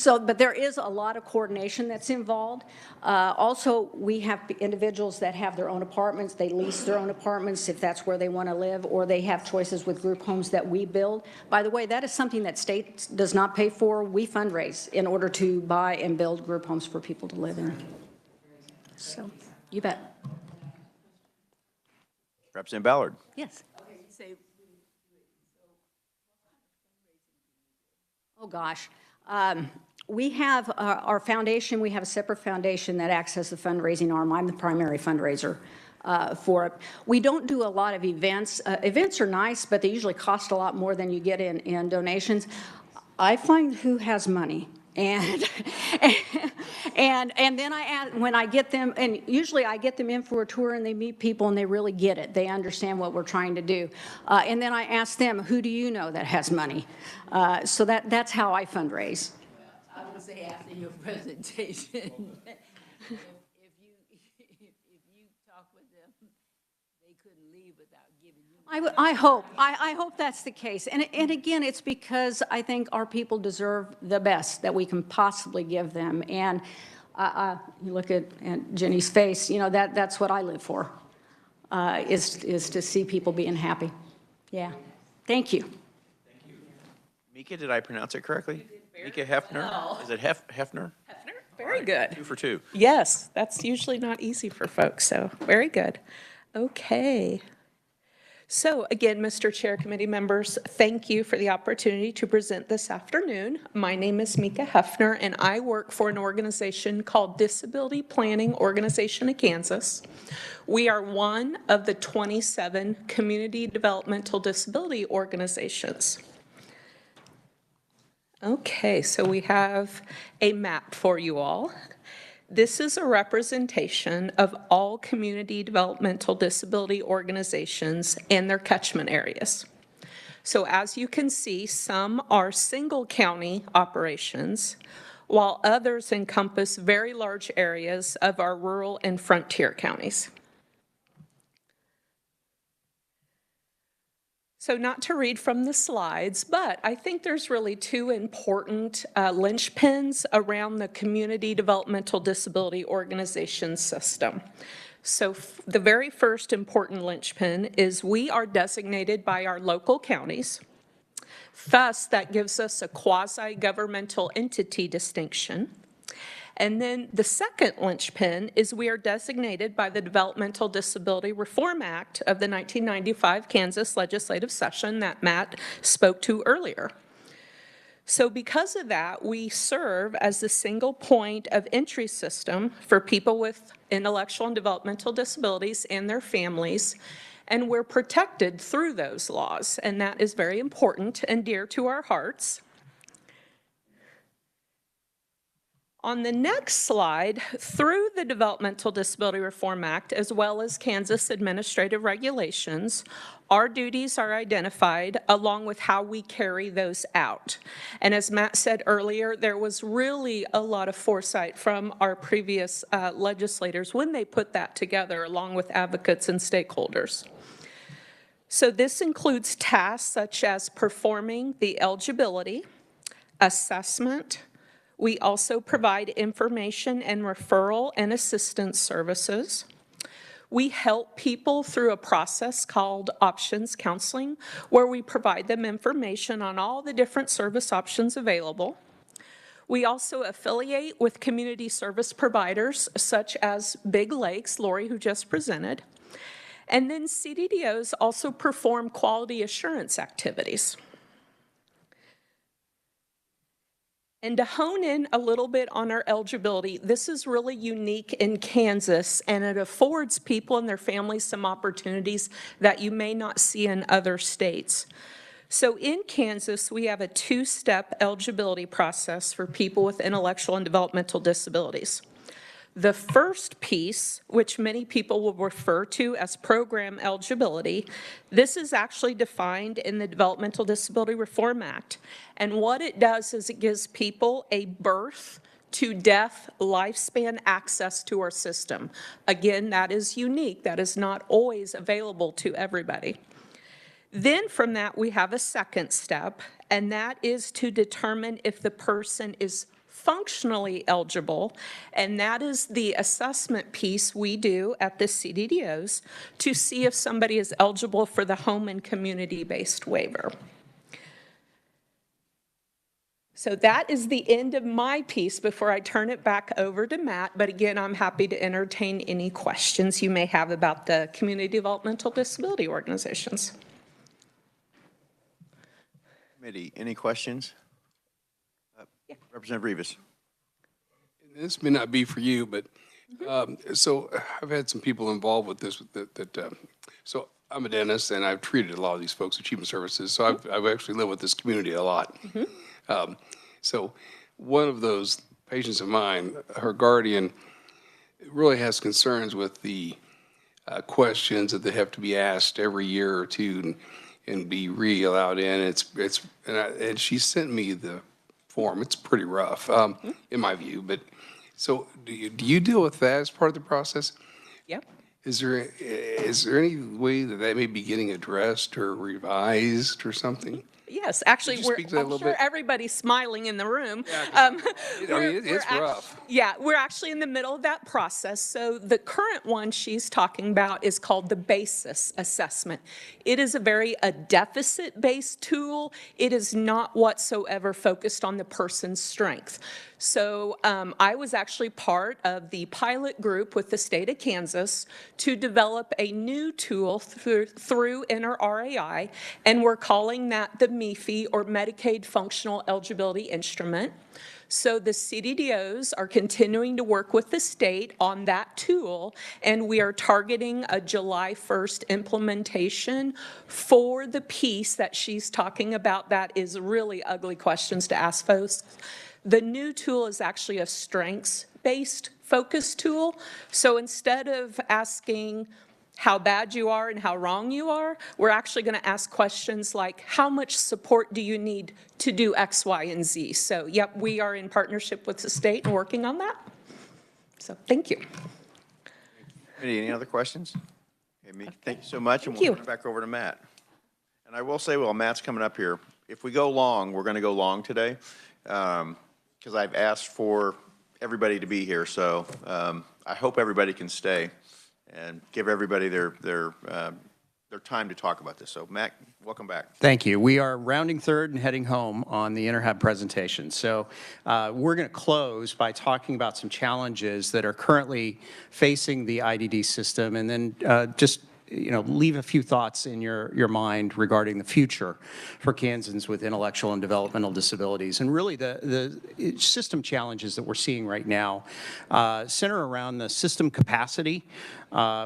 But there is a lot of coordination that's involved. Also, we have individuals that have their own apartments. They lease their own apartments if that's where they want to live, or they have choices with group homes that we build. By the way, that is something that state does not pay for. We fundraise in order to buy and build group homes for people to live in. So, you bet. Representative Ballard. Yes. Oh, gosh. We have our foundation. We have a separate foundation that acts as the fundraising arm. I'm the primary fundraiser for it. We don't do a lot of events. Events are nice, but they usually cost a lot more than you get in donations. I find who has money. And then when I get them, and usually I get them in for a tour and they meet people and they really get it. They understand what we're trying to do. And then I ask them, who do you know that has money? So that's how I fundraise. I would say after your presentation, if you talk with them, they couldn't leave without giving you. I hope that's the case. And again, it's because I think our people deserve the best that we can possibly give them. And you look at Jenny's face, you know, that's what I live for, is to see people being happy. Yeah. Thank you. Thank you. Mika, did I pronounce it correctly? Mika Hefner? Well. Is it Hefner? Hefner, very good. 2 for 2. Yes, that's usually not easy for folks, so very good. Okay. So again, Mr. Chair, committee members, thank you for the opportunity to present this afternoon. My name is Mika Hefner, and I work for an organization called Disability Planning Organization of Kansas. We are one of the 27 community developmental disability organizations. Okay, so we have a map for you all. This is a representation of all community developmental disability organizations and their catchment areas. So as you can see, some are single county operations, while others encompass very large areas of our rural and frontier counties. So not to read from the slides, but I think there's really 2 important linchpins around the community developmental disability organization system. So the very first important linchpin is we are designated by our local counties. Thus, that gives us a quasi-governmental entity distinction. And then the second linchpin is we are designated by the Developmental Disability Reform Act of the 1995 Kansas legislative session that Matt spoke to earlier. So because of that, we serve as the single point of entry system for people with intellectual and developmental disabilities and their families, and we're protected through those laws, and that is very important and dear to our hearts. On the next slide, through the Developmental Disability Reform Act, as well as Kansas administrative regulations, our duties are identified along with how we carry those out. And as Matt said earlier, there was really a lot of foresight from our previous legislators when they put that together along with advocates and stakeholders. So this includes tasks such as performing the eligibility, assessment. We also provide information and referral and assistance services. We help people through a process called options counseling, where we provide them information on all the different service options available. We also affiliate with community service providers such as Big Lakes, Lori, who just presented. And then CDDOs also perform quality assurance activities. And to hone in a little bit on our eligibility, this is really unique in Kansas, and it affords people and their families some opportunities that you may not see in other states. So in Kansas, we have a two-step eligibility process for people with intellectual and developmental disabilities. The first piece, which many people will refer to as program eligibility, this is actually defined in the Developmental Disability Reform Act. And what it does is it gives people a birth to death lifespan access to our system. Again, that is unique. That is not always available to everybody. Then from that, we have a second step, and that is to determine if the person is functionally eligible, and that is the assessment piece we do at the CDDOs to see if somebody is eligible for the home and community-based waiver. So that is the end of my piece before I turn it back over to Matt, but again, I'm happy to entertain any questions you may have about the community developmental disability organizations. Committee, any questions? Yeah. Representative Rivas. This may not be for you, but so I've had some people involved with this. So I'm a dentist, and I've treated a lot of these folks with human services. So I've actually lived with this community a lot. So one of those patients of mine, her guardian, really has concerns with the questions that they have to be asked every year or two and be re-allowed in. And she sent me the form. It's pretty rough, in my view. But so, do you deal with that as part of the process? Yep. Is there any way that may be getting addressed or revised or something? Yes, actually, I'm sure everybody's smiling in the room. Yeah, it's rough. Yeah, we're actually in the middle of that process. So the current one she's talking about is called the basis assessment. It is a deficit-based tool. It is not whatsoever focused on the person's strength. So I was actually part of the pilot group with the state of Kansas to develop a new tool through NRRAI, and we're calling that the MEFI, or Medicaid Functional Eligibility Instrument. So the CDDOs are continuing to work with the state on that tool, and we are targeting a July 1st implementation for the piece that she's talking about that is really ugly questions to ask folks. The new tool is actually a strengths-based focus tool. So instead of asking how bad you are and how wrong you are, we're actually going to ask questions like, how much support do you need to do X, Y, and Z? So, yep, we are in partnership with the state and working on that. So, thank you. Any other questions? Okay, thank you so much, and Thank we'll you. turn it back over to Matt. And I will say, while Matt's coming up here, if we go long, we're going to go long today, because I've asked for everybody to be here. So I hope everybody can stay and give everybody their time to talk about this. So Matt, welcome back. Thank you. We are rounding third and heading home on the InterHab presentation. So we're going to close by talking about some challenges that are currently facing the IDD system, and then just leave a few thoughts in your mind regarding the future for Kansans with intellectual and developmental disabilities. And really the system challenges that we're seeing right now center around the system capacity,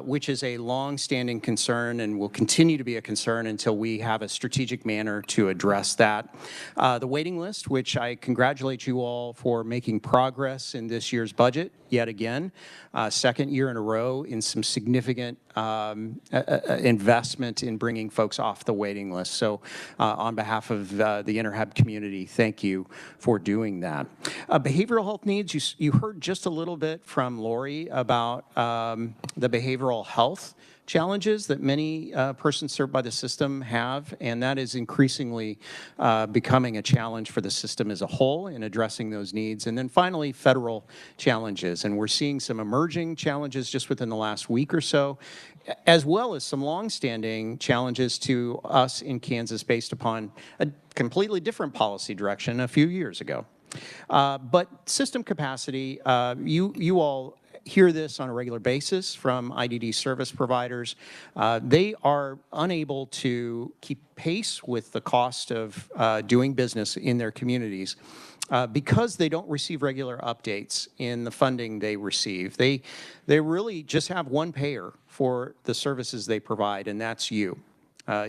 which is a long-standing concern and will continue to be a concern until we have a strategic manner to address that. The waiting list, which I congratulate you all for making progress in this year's budget, yet again, second year in a row in some significant investment in bringing folks off the waiting list. So on behalf of the InterHab community, thank you for doing that. Behavioral health needs, you heard just a little bit from Lori about the behavioral health challenges that many persons served by the system have, and that is increasingly becoming a challenge for the system as a whole in addressing those needs. And then finally, federal challenges, and we're seeing some emerging challenges just within the last week or so, as well as some longstanding challenges to us in Kansas based upon a completely different policy direction a few years ago. But system capacity, you all hear this on a regular basis from IDD service providers. They are unable to keep pace with the cost of doing business in their communities because they don't receive regular updates in the funding they receive. They really just have one payer for the services they provide, and that's you.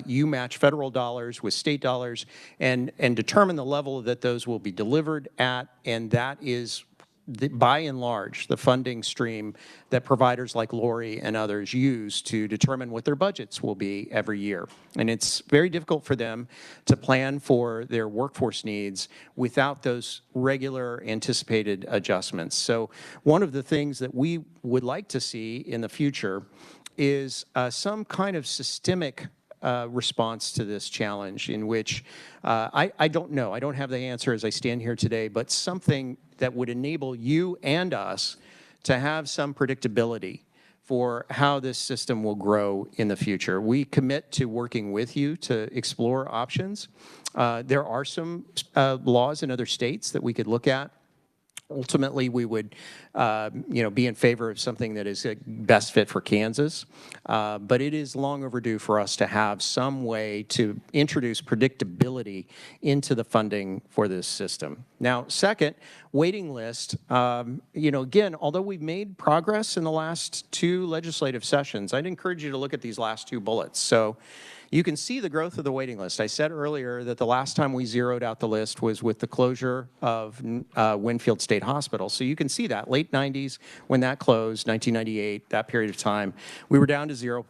You match federal dollars with state dollars and determine the level that those will be delivered at, and that is by and large, the funding stream that providers like Lori and others use to determine what their budgets will be every year. And it's very difficult for them to plan for their workforce needs without those regular anticipated adjustments. So one of the things that we would like to see in the future is some kind of systemic response to this challenge in which I don't know, I don't have the answer as I stand here today, but something that would enable you and us to have some predictability for how this system will grow in the future. We commit to working with you to explore options. There are some laws in other states that we could look at. Ultimately, we would, be in favor of something that is a best fit for Kansas, but it is long overdue for us to have some way to introduce predictability into the funding for this system. Now, second, waiting list. Again, although we've made progress in the last 2 legislative sessions, I'd encourage you to look at these last 2 bullets. So you can see the growth of the waiting list. I said earlier that the last time we zeroed out the list was with the closure of Winfield State Hospital. So you can see that, late 90s, when that closed, 1998, that period of time, we were down to 0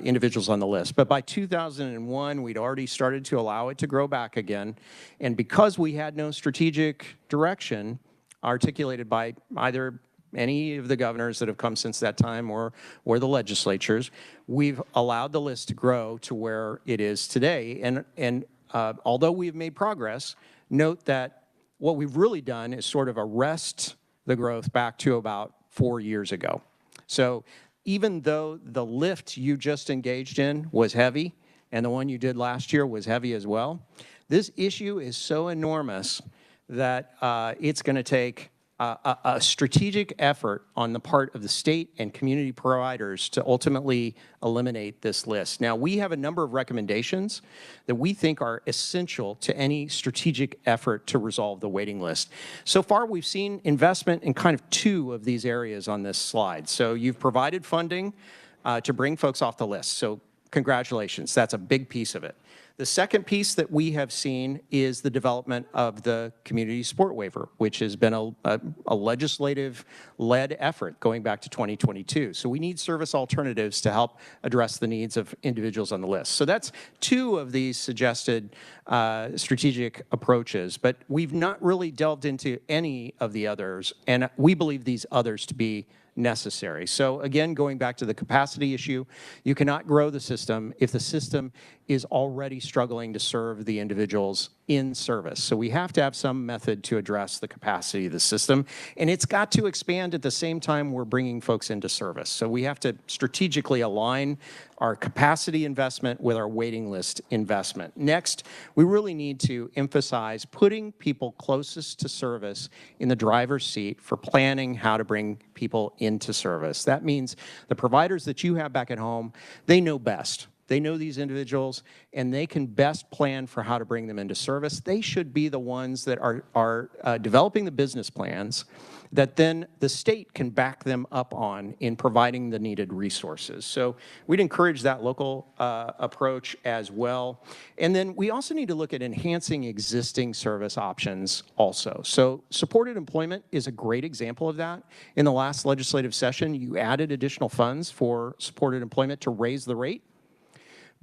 individuals on the list. But by 2001, we'd already started to allow it to grow back again. And because we had no strategic direction articulated by either any of the governors that have come since that time or the legislatures, we've allowed the list to grow to where it is today. And although we've made progress, note that what we've really done is sort of arrest the growth back to about 4 years ago. So even though the lift you just engaged in was heavy, and the one you did last year was heavy as well, this issue is so enormous that it's going to take a strategic effort on the part of the state and community providers to ultimately eliminate this list. Now, we have a number of recommendations that we think are essential to any strategic effort to resolve the waiting list. So far, we've seen investment in kind of 2 of these areas on this slide. So you've provided funding to bring folks off the list. So congratulations, that's a big piece of it. The second piece that we have seen is the development of the community support waiver, which has been a legislative-led effort going back to 2022. So we need service alternatives to help address the needs of individuals on the list. So that's 2 of these suggested strategic approaches, but we've not really delved into any of the others, and we believe these others to be necessary. So again, going back to the capacity issue, you cannot grow the system if the system is already struggling to serve the individuals in service. So we have to have some method to address the capacity of the system, and it's got to expand at the same time we're bringing folks into service. So we have to strategically align our capacity investment with our waiting list investment. Next, we really need to emphasize putting people closest to service in the driver's seat for planning how to bring people into service. That means the providers that you have back at home, they know best. They know these individuals, and they can best plan for how to bring them into service. They should be the ones that are developing the business plans that then the state can back them up on in providing the needed resources. So we'd encourage that local approach as well. And then we also need to look at enhancing existing service options also. So supported employment is a great example of that. In the last legislative session, you added additional funds for supported employment to raise the rate.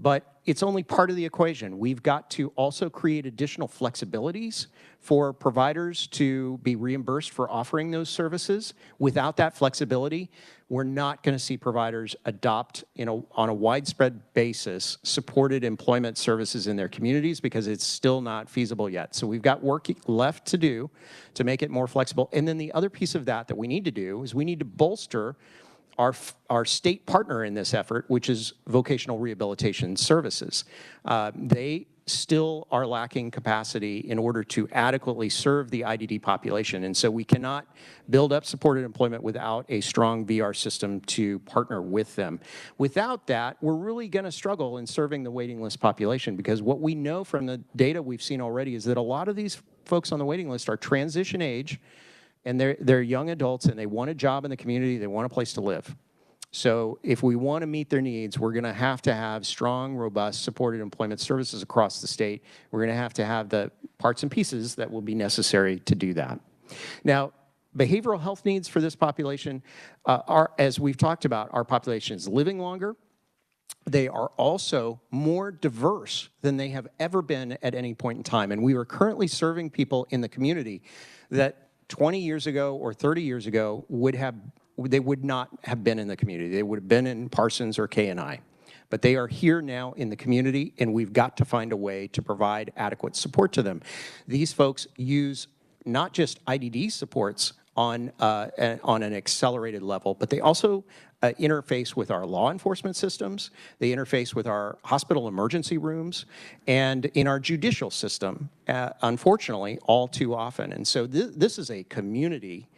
But it's only part of the equation. We've got to also create additional flexibilities for providers to be reimbursed for offering those services. Without that flexibility, we're not going to see providers adopt, on a widespread basis, supported employment services in their communities because it's still not feasible yet. So we've got work left to do to make it more flexible. And then the other piece of that we need to do is we need to bolster our state partner in this effort, which is vocational rehabilitation services. They still are lacking capacity in order to adequately serve the IDD population. And so we cannot build up supported employment without a strong VR system to partner with them. Without that, we're really going to struggle in serving the waiting list population, because what we know from the data we've seen already is that a lot of these folks on the waiting list are transition age, and they're young adults, and they want a job in the community, they want a place to live. So if we want to meet their needs, we're going to have strong, robust, supported employment services across the state. We're going to have the parts and pieces that will be necessary to do that. Now, behavioral health needs for this population are, as we've talked about, our population is living longer. They are also more diverse than they have ever been at any point in time. And we are currently serving people in the community that 20 years ago or 30 years ago they would not have been in the community. They would have been in Parsons or K&I. But they are here now in the community, and we've got to find a way to provide adequate support to them. These folks use not just IDD supports on an accelerated level, but they also interface with our law enforcement systems. They interface with our hospital emergency rooms and in our judicial system, unfortunately, all too often. And so this is a community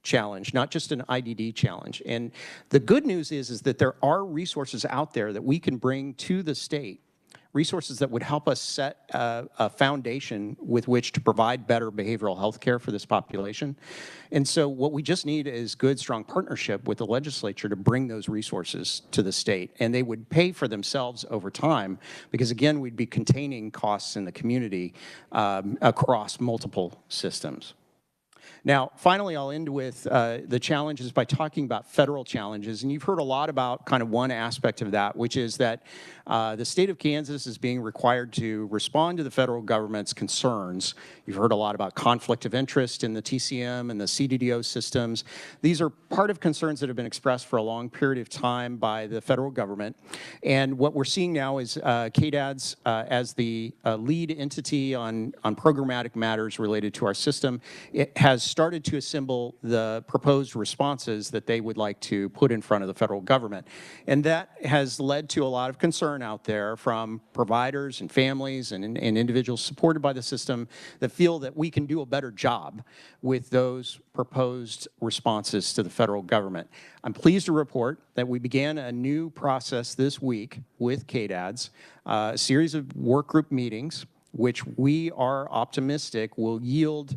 challenge, not just an IDD challenge. And the good news is that there are resources out there that we can bring to the state, resources that would help us set a foundation with which to provide better behavioral health care for this population. And so what we just need is good, strong partnership with the legislature to bring those resources to the state. And they would pay for themselves over time because, again, we'd be containing costs in the community across multiple systems. Now, finally, I'll end with the challenges by talking about federal challenges. And you've heard a lot about kind of one aspect of that, which is that the state of Kansas is being required to respond to the federal government's concerns. You've heard a lot about conflict of interest in the TCM and the CDDO systems. These are part of concerns that have been expressed for a long period of time by the federal government. And what we're seeing now is KDADS as the lead entity on programmatic matters related to our system. It has started to assemble the proposed responses that they would like to put in front of the federal government. And that has led to a lot of concern out there from providers and families and individuals supported by the system that feel that we can do a better job with those proposed responses to the federal government. I'm pleased to report that we began a new process this week with KDADS, a series of work group meetings, which we are optimistic will yield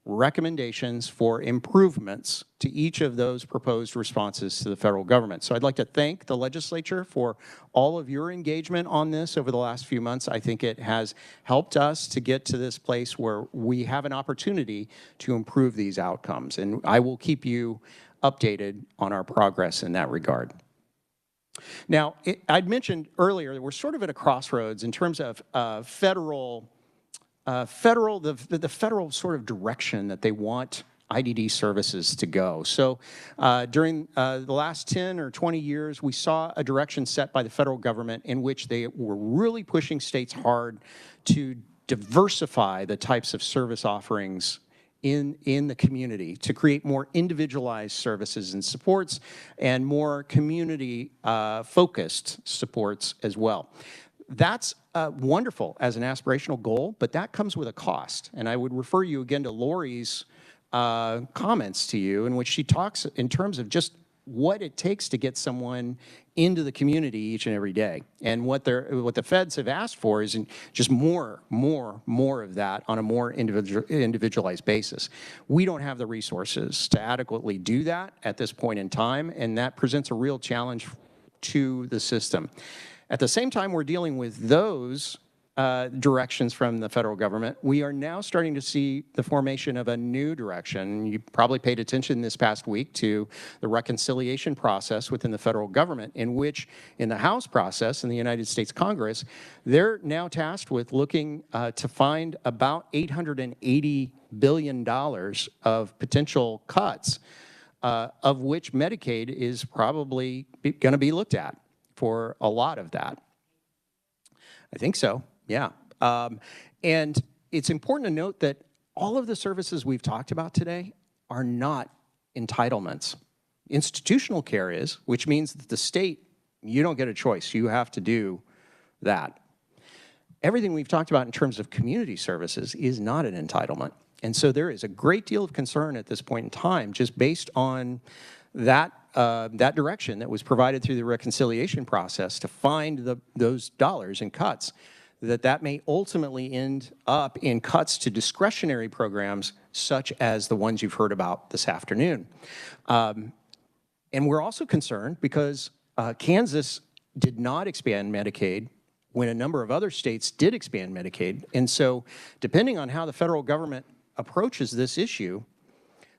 recommendations for improvements to each of those proposed responses to the federal government. So I'd like to thank the legislature for all of your engagement on this over the last few months. I think it has helped us to get to this place where we have an opportunity to improve these outcomes. And I will keep you updated on our progress in that regard. Now, I'd mentioned earlier that we're sort of at a crossroads in terms of the federal sort of direction that they want IDD services to go. So during the last 10 or 20 years, we saw a direction set by the federal government in which they were really pushing states hard to diversify the types of service offerings in the community to create more individualized services and supports and more community focused supports as well. That's wonderful as an aspirational goal, but that comes with a cost. And I would refer you again to Lori's comments to you, in which she talks in terms of just what it takes to get someone into the community each and every day. And what the feds have asked for is just more of that on a more individualized basis. We don't have the resources to adequately do that at this point in time, and that presents a real challenge to the system. At the same time we're dealing with those directions from the federal government, we are now starting to see the formation of a new direction. You probably paid attention this past week to the reconciliation process within the federal government, in which in the House process in the United States Congress, they're now tasked with looking to find about $880 billion of potential cuts, of which Medicaid is probably going to be looked at for a lot of that. I think so. Yeah. And it's important to note that all of the services we've talked about today are not entitlements. Institutional care is, which means that the state, you don't get a choice. You have to do that. Everything we've talked about in terms of community services is not an entitlement. And so there is a great deal of concern at this point in time, just based on that direction that was provided through the reconciliation process to find those dollars in cuts, that may ultimately end up in cuts to discretionary programs such as the ones you've heard about this afternoon. And we're also concerned because Kansas did not expand Medicaid when a number of other states did expand Medicaid. And so depending on how the federal government approaches this issue,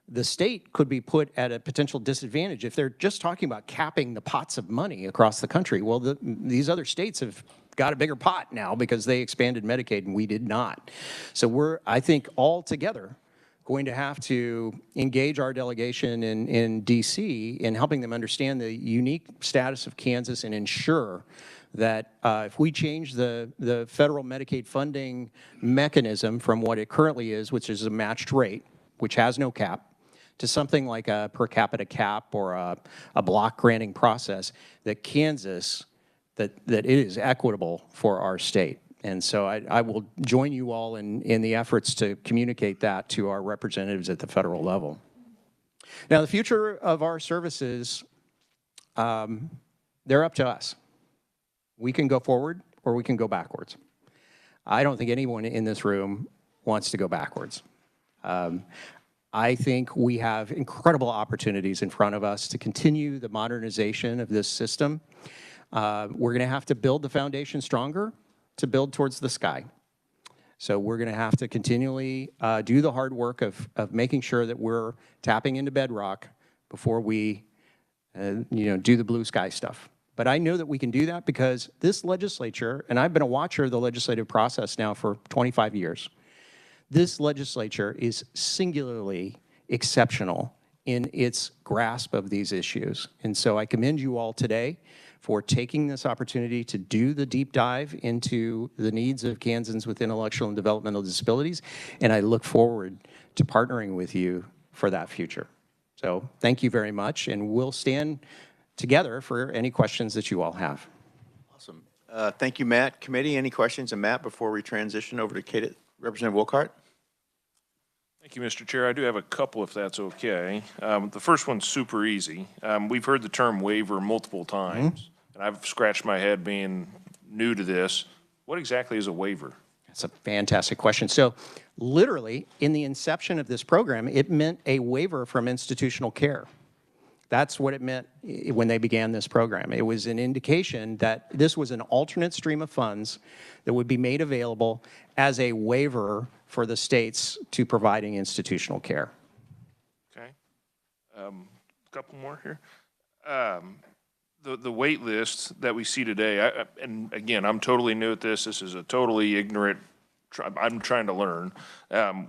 the state could be put at a potential disadvantage if they're just talking about capping the pots of money across the country. Well, these other states have got a bigger pot now because they expanded Medicaid and we did not. So we're, I think, all together going to have to engage our delegation in D.C. in helping them understand the unique status of Kansas and ensure that if we change the federal Medicaid funding mechanism from what it currently is, which is a matched rate, which has no cap, to something like a per capita cap or a block granting process, that Kansas, that it is equitable for our state. And so I will join you all in the efforts to communicate that to our representatives at the federal level. Now, the future of our services, they're up to us. We can go forward or we can go backwards. I don't think anyone in this room wants to go backwards. I think we have incredible opportunities in front of us to continue the modernization of this system. We're going to have to build the foundation stronger to build towards the sky. So we're going to have to continually do the hard work of making sure that we're tapping into bedrock before we do the blue sky stuff. But I know that we can do that because this legislature, and I've been a watcher of the legislative process now for 25 years, this legislature is singularly exceptional in its grasp of these issues. And so I commend you all today for taking this opportunity to do the deep dive into the needs of Kansans with intellectual and developmental disabilities, and I look forward to partnering with you for that future. So thank you very much, and we'll stand together for any questions that you all have. Awesome. Thank you, Matt. Committee, any questions? And Matt, before we transition over to Representative Wolcott? Thank you, Mr. Chair. I do have a couple, if that's okay. The first one's super easy. We've heard the term waiver multiple times, and I've scratched my head being new to this. What exactly is a waiver? That's a fantastic question. So literally, in the inception of this program, it meant a waiver from institutional care. That's what it meant when they began this program. It was an indication that this was an alternate stream of funds that would be made available as a waiver for the states to providing institutional care. Okay. A couple more here. The wait list that we see today, and again, I'm totally new at this. This is a totally ignorant, I'm trying to learn.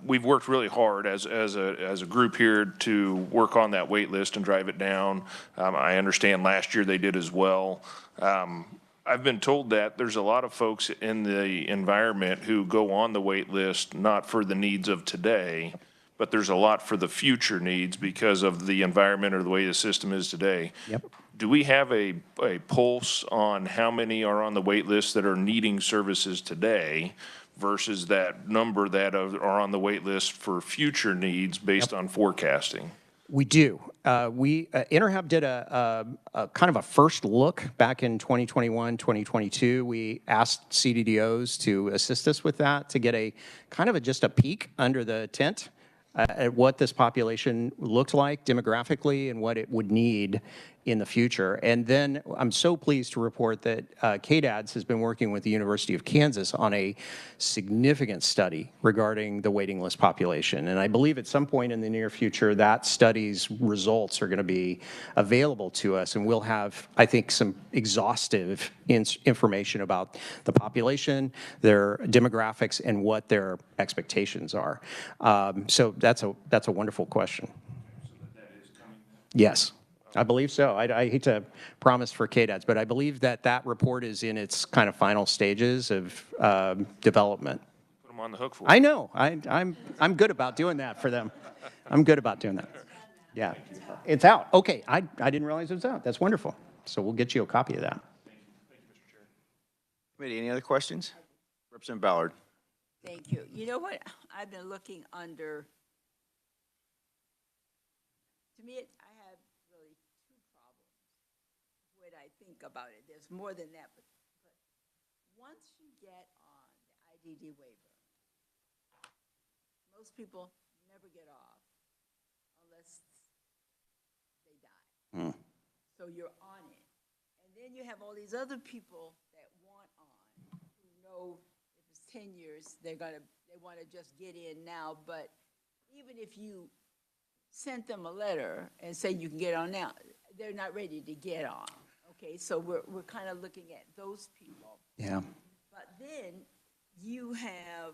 We've worked really hard as a group here to work on that wait list and drive it down. I understand last year they did as well. I've been told that there's a lot of folks in the environment who go on the wait list not for the needs of today, but there's a lot for the future needs because of the environment or the way the system is today. Yep. Do we have a pulse on how many are on the wait list that are needing services today versus that number that are on the wait list for future needs based on forecasting? We do. InterHub did a kind of a first look back in 2021, 2022. We asked CDDOs to assist us with that to get a kind of just a peek under the tent at what this population looked like demographically and what it would need in the future. And then I'm so pleased to report that KDADS has been working with the University of Kansas on a significant study regarding the waiting list population. And I believe at some point in the near future, that study's results are going to be available to us, and we'll have, I think, some exhaustive information about the population, their demographics, and what their expectations are. So that's a wonderful question. Yes. I believe so. I hate to promise for KDADS, but I believe that report is in its kind of final stages of development. Put them on the hook for it. I know. I'm good about doing that for them. I'm good about doing that. Yeah. It's out. Okay. I didn't realize it was out. That's wonderful. So we'll get you a copy of that. Thank you, Mr. Chair. Committee, any other questions? Representative Ballard. Thank you. You know what? I've been looking under, to me, I have really two problems when I think about it. There's more than that, but once you get on the IDD waiver, most people never get off unless they die. So you're on it. And then you have all these other people that want on, who know if it's 10 years, they want to just get in now. But even if you sent them a letter and say you can get on now, they're not ready to get on. Okay, so we're kind of looking at those people. Yeah. But then you have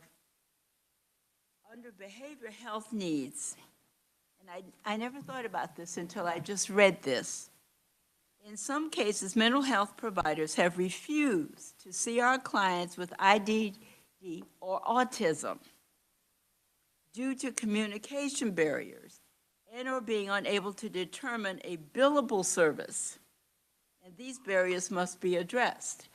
under behavioral health needs, and I never thought about this until I just read this. In some cases, mental health providers have refused to see our clients with IDD or autism due to communication barriers and or being unable to determine a billable service. And these barriers must be addressed.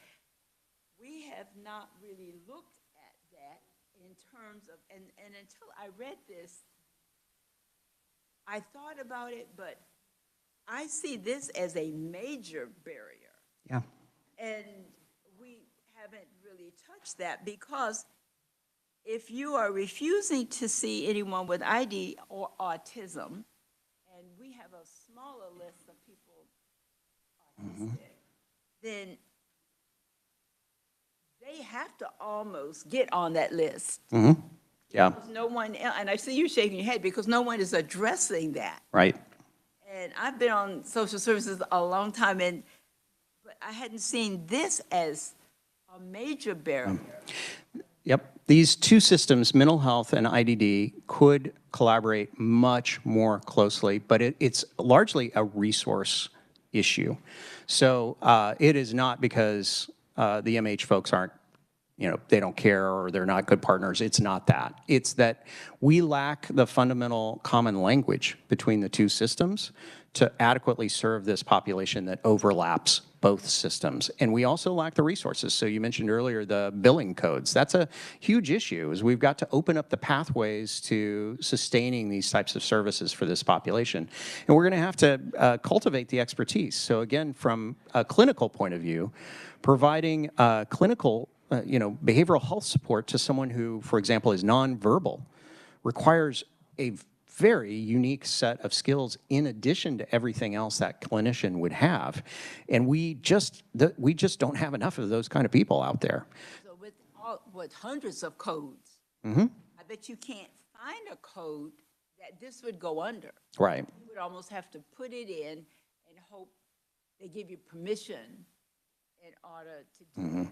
We have not really looked at that in terms of, and until I read this, I thought about it, but I see this as a major barrier. Yeah. And we haven't really touched that because if you are refusing to see anyone with ID or autism, and we have a smaller list of people autistic, then they have to almost get on that list. Yeah. Because no one, and I see you shaking your head because no one is addressing that. Right. And I've been on social services a long time, but I hadn't seen this as a major barrier. Yep. These two systems, mental health and IDD, could collaborate much more closely, but it's largely a resource issue. So it is not because the MH folks aren't, they don't care or they're not good partners. It's not that. It's that we lack the fundamental common language between the two systems to adequately serve this population that overlaps both systems. And we also lack the resources. So you mentioned earlier the billing codes. That's a huge issue, is we've got to open up the pathways to sustaining these types of services for this population. And we're going to have to cultivate the expertise. So again, from a clinical point of view, providing clinical behavioral health support to someone who, for example, is nonverbal requires a very unique set of skills in addition to everything else that clinician would have. And we just don't have enough of those kind of people out there. So with hundreds of codes, Mm-hmm. I bet you can't find a code that this would go under. Right. You would almost have to put it in and hope they give you permission in order to do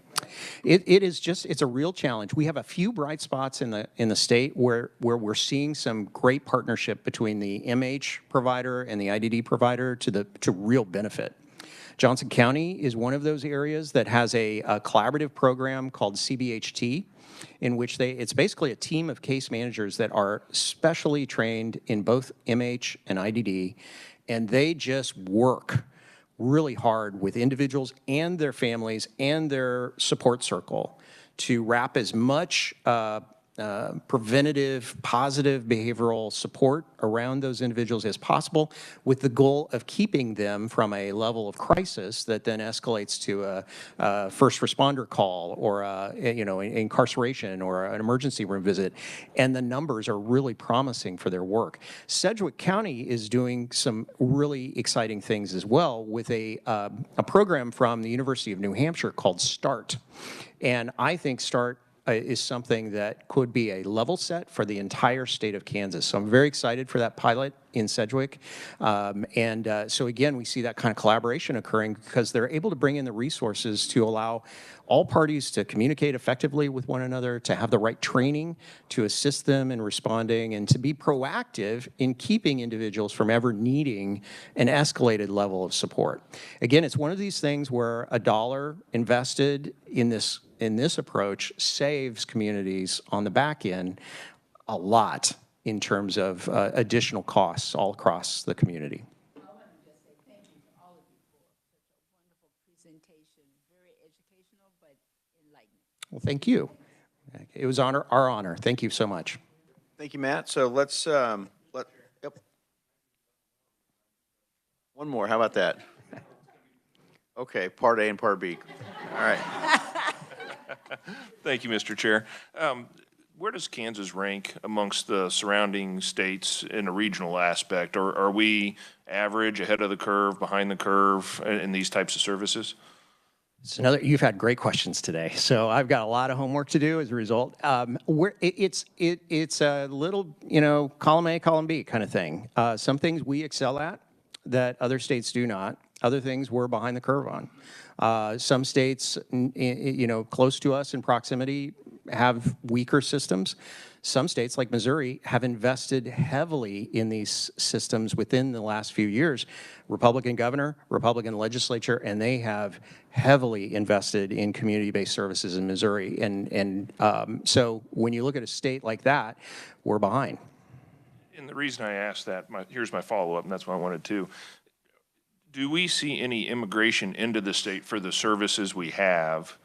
it. It's a real challenge. We have a few bright spots in the state where we're seeing some great partnership between the MH provider and the IDD provider to real benefit. Johnson County is one of those areas that has a collaborative program called CBHT, in which it's basically a team of case managers that are specially trained in both MH and IDD, and they just work really hard with individuals and their families and their support circle to wrap as much preventative, positive behavioral support around those individuals as possible, with the goal of keeping them from a level of crisis that then escalates to a first responder call or incarceration or an emergency room visit. And the numbers are really promising for their work. Sedgwick County is doing some really exciting things as well with a program from the University of New Hampshire called START. And I think START is something that could be a level set for the entire state of Kansas. So I'm very excited for that pilot in Sedgwick. So again, we see that kind of collaboration occurring because they're able to bring in the resources to allow all parties to communicate effectively with one another, to have the right training to assist them in responding, and to be proactive in keeping individuals from ever needing an escalated level of support. Again, it's one of these things where a dollar invested in this approach saves communities on the back end a lot in terms of additional costs all across the community. I want to just say thank you to all of you for such a wonderful presentation, very educational but enlightening. Well, thank you. It was our honor. Thank you so much. Thank you, Matt. So let's, yep. One more, how about that? Okay, part A and part B. All right. Thank you, Mr. Chair. Where does Kansas rank amongst the surrounding states in a regional aspect? Or are we average, ahead of the curve, behind the curve in these types of services? You've had great questions today, so I've got a lot of homework to do as a result. It's a little, column A, column B kind of thing. Some things we excel at that other states do not. Other things we're behind the curve on. Some states, close to us in proximity have weaker systems. Some states, like Missouri, have invested heavily in these systems within the last few years. Republican governor, Republican legislature, and they have heavily invested in community-based services in Missouri. So when you look at a state like that, we're behind. And the reason I asked that, here's my follow-up, and that's what I wanted to. Do we see any immigration into the state for the services we have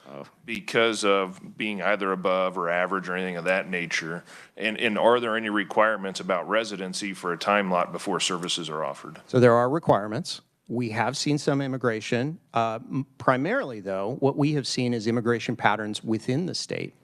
because of being either above or average or anything of that nature? And are there any requirements about residency for a time lot before services are offered? So there are requirements. We have seen some immigration. Primarily, though, what we have seen is immigration patterns within the state.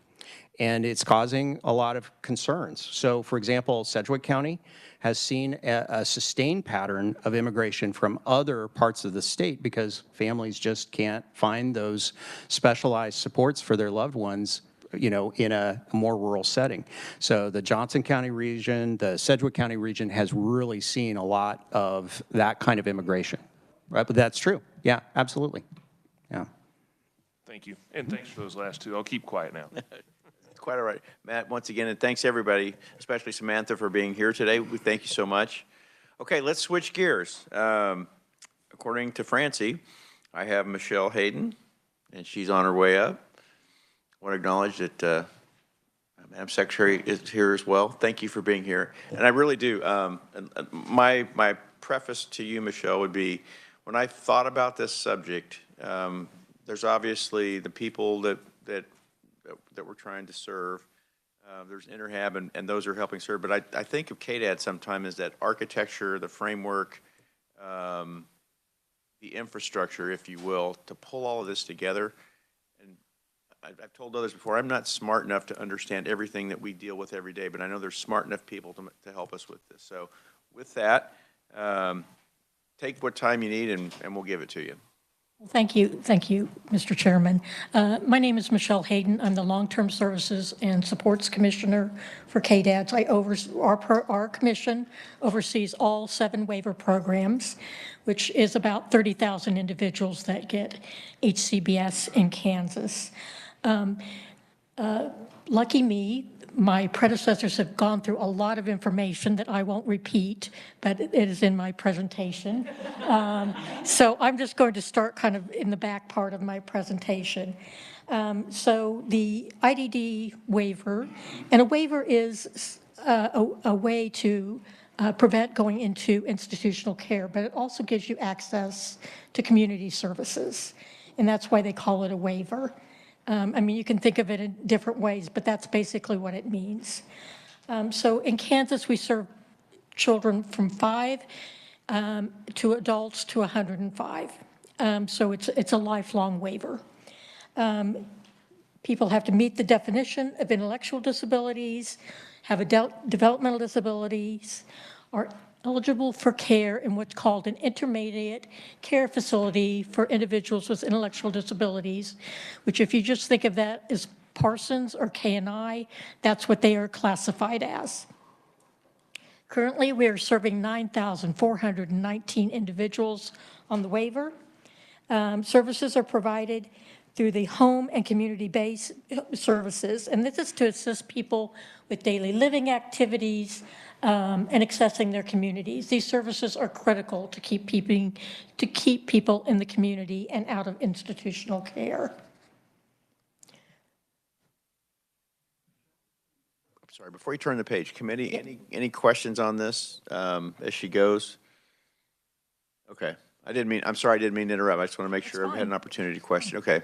And it's causing a lot of concerns. So, for example, Sedgwick County has seen a sustained pattern of immigration from other parts of the state because families just can't find those specialized supports for their loved ones, in a more rural setting. So the Johnson County region, the Sedgwick County region has really seen a lot of that kind of immigration. Right, but that's true. Yeah, absolutely. Yeah. Thank you. And thanks for those last two. I'll keep quiet now. Quite all right. Matt, once again, and thanks everybody, especially Samantha, for being here today. We thank you so much. Okay, let's switch gears. According to Francie, I have Michelle Hayden, and she's on her way up. I want to acknowledge that Madam Secretary is here as well. Thank you for being here. And I really do. My preface to you, Michelle, would be when I thought about this subject, there's obviously the people that we're trying to serve. There's InterHab, and those are helping serve. But I think of KDAD sometimes as that architecture, the framework, the infrastructure, if you will, to pull all of this together. And I've told others before, I'm not smart enough to understand everything that we deal with every day, but I know there's smart enough people to help us with this. So with that, take what time you need, and we'll give it to you. Thank you, Mr. Chairman. My name is Michelle Hayden. I'm the Long-Term Services and Supports Commissioner for KDADS. Our commission oversees all 7 waiver programs, which is about 30,000 individuals that get HCBS in Kansas. Lucky me, My predecessors have gone through a lot of information that I won't repeat, but it is in my presentation. So I'm just going to start kind of in the back part of my presentation. So the IDD waiver, and a waiver is a way to prevent going into institutional care, but it also gives you access to community services. And that's why they call it a waiver. I mean, you can think of it in different ways, but that's basically what it means. So in Kansas, we serve children from 5 to adults to 105. So it's a lifelong waiver. People have to meet the definition of intellectual disabilities, have developmental disabilities, are eligible for care in what's called an intermediate care facility for individuals with intellectual disabilities, which if you just think of that as Parsons or KNI, that's what they are classified as. Currently, we are serving 9,419 individuals on the waiver. Services are provided through the home and community-based services, and this is to assist people with daily living activities and accessing their communities. These services are critical to keep people in the community and out of institutional care. Sorry, before you turn the page, committee, any questions on this as she goes? Okay. I'm sorry, I didn't mean to interrupt. I just want to make sure everyone had an opportunity to question. Okay.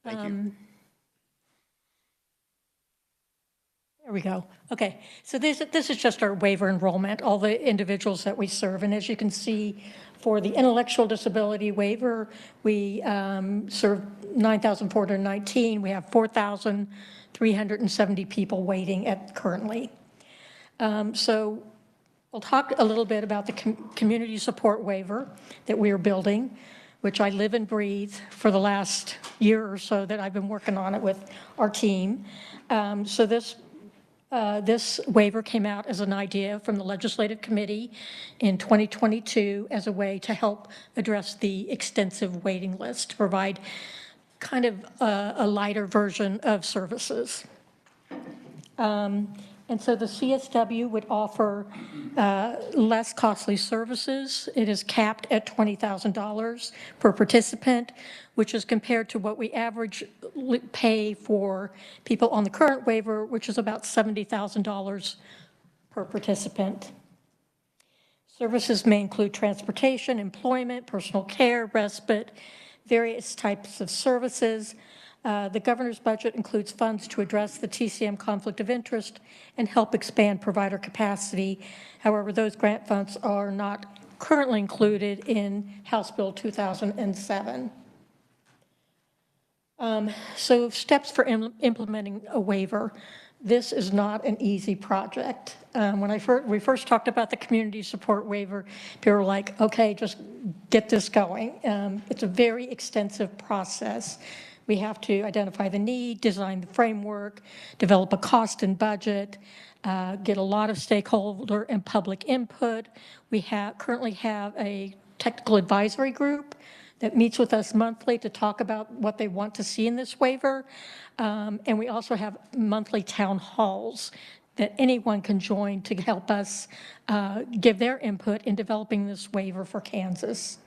Thank you. There we go. Okay, so this is just our waiver enrollment, all the individuals that we serve. And as you can see, for the intellectual disability waiver, we serve 9,419. We have 4,370 people waiting currently. So we'll talk a little bit about the community support waiver that we are building, which I live and breathe for the last year or so that I've been working on it with our team. So this waiver came out as an idea from the Legislative Committee in 2022 as a way to help address the extensive waiting list, to provide kind of a lighter version of services. And so the CSW would offer less costly services. It is capped at $20,000 per participant, which is compared to what we average pay for people on the current waiver, which is about $70,000 per participant. Services may include transportation, employment, personal care, respite, various types of services. The governor's budget includes funds to address the TCM conflict of interest and help expand provider capacity. However, those grant funds are not currently included in House Bill 2007. So steps for implementing a waiver. This is not an easy project. When we first talked about the community support waiver, people were like, okay, just get this going. It's a very extensive process. We have to identify the need, design the framework, develop a cost and budget, get a lot of stakeholder and public input. We currently have a technical advisory group that meets with us monthly to talk about what they want to see in this waiver. And we also have monthly town halls that anyone can join to help us give their input in developing this waiver for Kansas.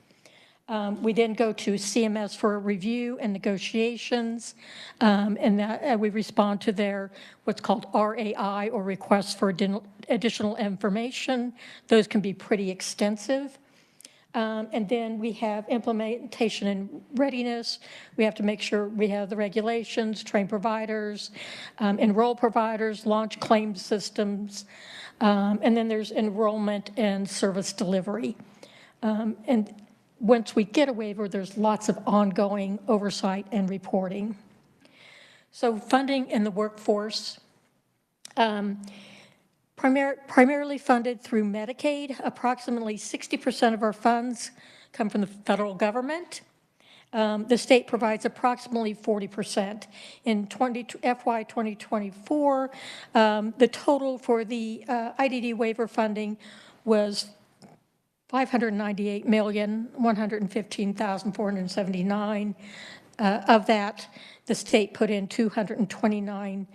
We then go to CMS for a review and negotiations, and we respond to their what's called RAI, or requests for additional information. Those can be pretty extensive. And then we have implementation and readiness. We have to make sure we have the regulations, train providers, enroll providers, launch claim systems, and then there's enrollment and service delivery. And once we get a waiver, there's lots of ongoing oversight and reporting. So funding in the workforce, primarily funded through Medicaid. Approximately 60% of our funds come from the federal government. The state provides approximately 40%. In FY 2024, the total for the IDD waiver funding was $598,115,479. Of that, the state put in $229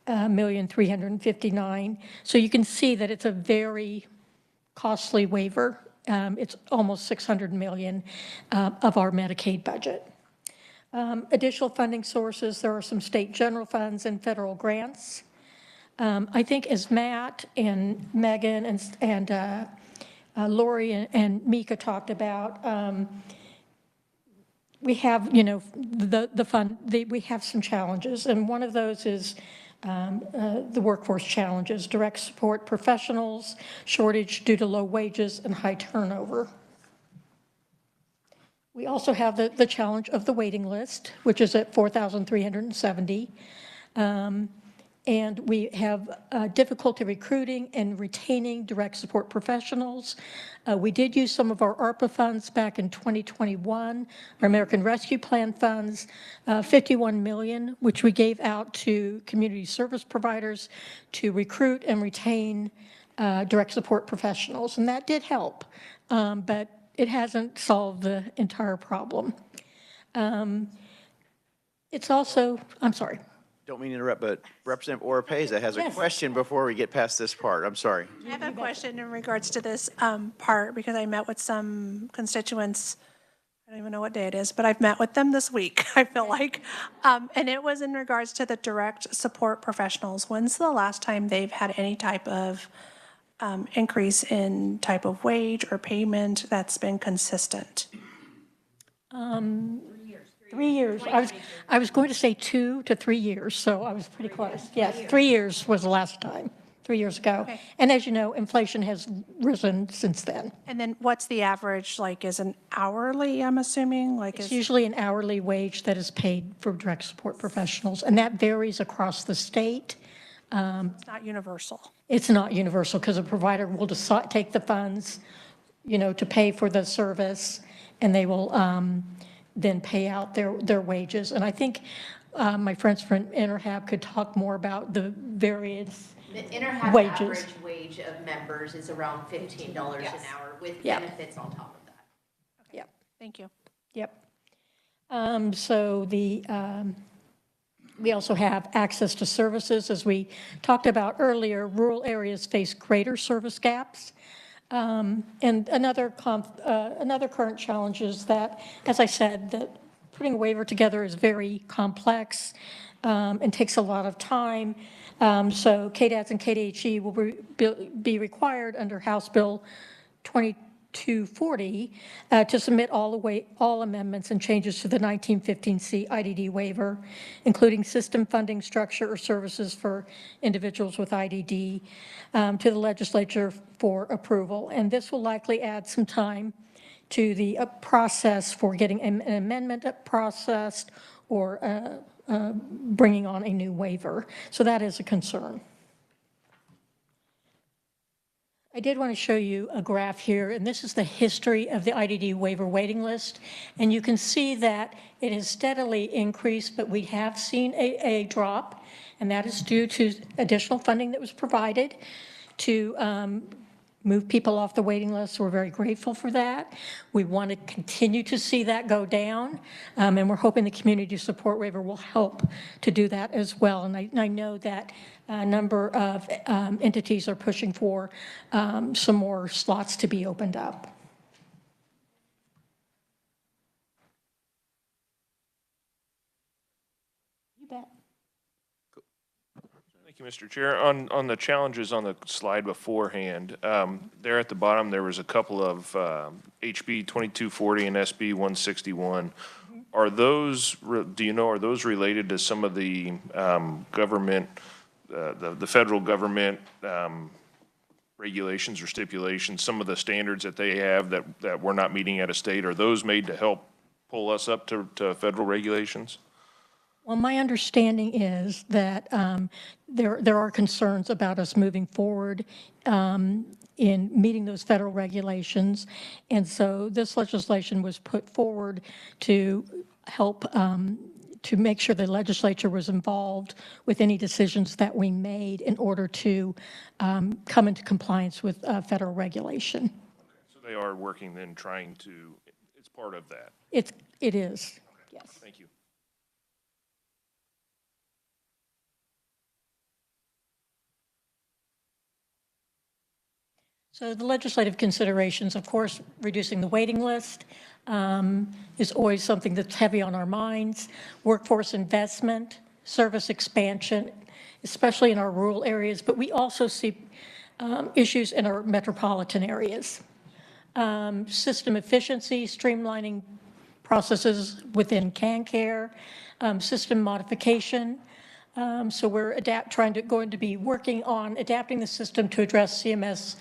$1,359,000. So you can see that it's a very costly waiver. It's almost $600 million of our Medicaid budget. Additional funding sources, there are some state general funds and federal grants. I think as Matt and Megan and Lori and Mika talked about, we have, we have some challenges, and one of those is the workforce challenges, direct support professionals, shortage due to low wages and high turnover. We also have the challenge of the waiting list, which is at 4,370. And we have difficulty recruiting and retaining direct support professionals. We did use some of our ARPA funds back in 2021, our American Rescue Plan funds, $51 million, which we gave out to community service providers to recruit and retain direct support professionals. And that did help, but it hasn't solved the entire problem. It's also, I'm sorry. Don't mean to interrupt, but Representative Oropeza has a question before we get past this part. I'm sorry. I have a question in regards to this part, because I met with some constituents. I don't even know what day it is, but I've met with them this week, I feel like. And it was in regards to the direct support professionals. When's the last time they've had any type of increase in type of wage or payment that's been consistent? 3 years. I was going to say 2 to 3 years, so I was pretty close. Yes, 3 years was the last time, 3 years ago. Okay. And as you know, inflation has risen since then. And then what's the average, like, is an hourly, I'm assuming? Like, It's usually an hourly wage that is paid for direct support professionals, and that varies across the state. It's not universal. It's not universal because a provider will decide, take the funds, to pay for the service, and they will then pay out their wages. And I think my friends from Interhab could talk more about the various The Interhab wages. average wage of members is around $15 an hour with benefits on top of that. Yep. Thank you. Yep. So we also have access to services. As we talked about earlier, rural areas face greater service gaps. And another current challenge is that, as I said, that putting a waiver together is very complex and takes a lot of time. So KDADS and KDHE will be required under House Bill 2240 to submit all amendments and changes to the 1915C IDD waiver, including system funding structure or services for individuals with IDD, to the legislature for approval. And this will likely add some time to the process for getting an amendment processed or bringing on a new waiver. So that is a concern. I did want to show you a graph here, and this is the history of the IDD waiver waiting list. And you can see that it has steadily increased, but we have seen a drop, and that is due to additional funding that was provided to move people off the waiting list. We're very grateful for that. We want to continue to see that go down, and we're hoping the community support waiver will help to do that as well. And I know that a number of entities are pushing for some more slots to be opened up. You bet. Thank you, Mr. Chair. On the challenges on the slide beforehand, there at the bottom, there was a couple of HB 2240 and SB 161. Are those, do you know, are those related to some of the government, the federal government regulations or stipulations, some of the standards that they have that we're not meeting at a state? Are those made to help pull us up to federal regulations? Well, my understanding is that there are concerns about us moving forward in meeting those federal regulations. And so this legislation was put forward to help to make sure the legislature was involved with any decisions that we made in order to come into compliance with federal regulation. So they are working then trying to, it's part of that. It is, yes. Thank you. So the legislative considerations, of course, reducing the waiting list is always something that's heavy on our minds. Workforce investment, service expansion, especially in our rural areas, but we also see issues in our metropolitan areas. System efficiency, streamlining processes within CanCare, system modification. So we're going to be working on adapting the system to address CMS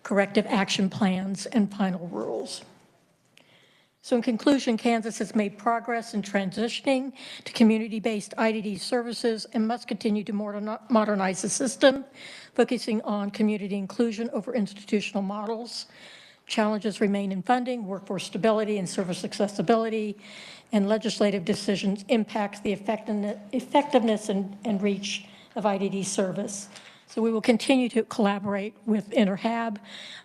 corrective action plans and final rules. So in conclusion, Kansas has made progress in transitioning to community-based IDD services and must continue to modernize the system, focusing on community inclusion over institutional models. Challenges remain in funding, workforce stability, and service accessibility, and legislative decisions impact the effectiveness and reach of IDD service. So we will continue to collaborate with InterHab,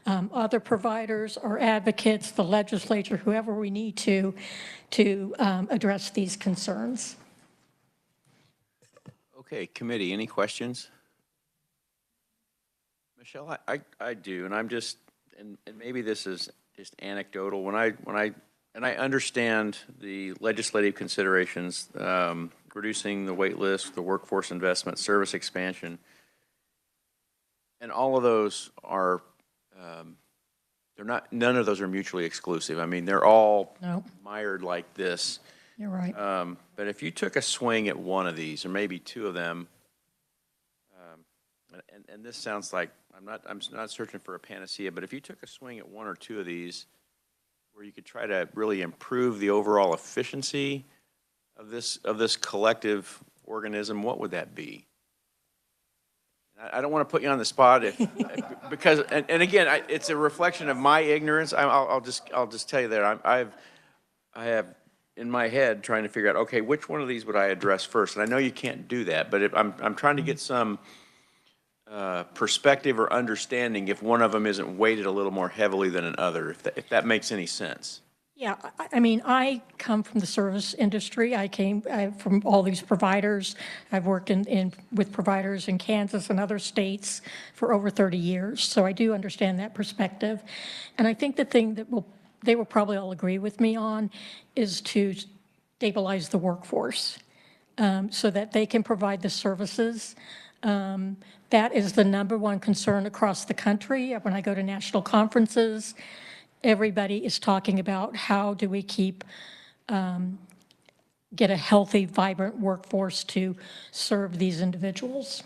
other providers, our advocates, the legislature, whoever we need to address these concerns. Okay, committee, any questions? Michelle, I do, and I'm just, and maybe this is just anecdotal. When I understand the legislative considerations, reducing the wait list, the workforce investment, service expansion, and all of those are, none of those are mutually exclusive. I mean, they're all mired like this. You're right. But if you took a swing at one of these, or maybe two of them, and this sounds like, I'm not searching for a panacea, but if you took a swing at one or two of these, where you could try to really improve the overall efficiency of this collective organism, what would that be? I don't want to put you on the spot because again, it's a reflection of my ignorance. I'll just tell you that I have in my head trying to figure out, okay, which one of these would I address first? And I know you can't do that, but I'm trying to get some perspective or understanding if one of them isn't weighted a little more heavily than another, if that makes any sense. Yeah, I mean, I come from the service industry. I came from all these providers. I've worked with providers in Kansas and other states for over 30 years, so I do understand that perspective. And I think the thing that they will probably all agree with me on is to stabilize the workforce so that they can provide the services. That is the #1 concern across the country. When I go to national conferences, everybody is talking about how do we get a healthy, vibrant workforce to serve these individuals.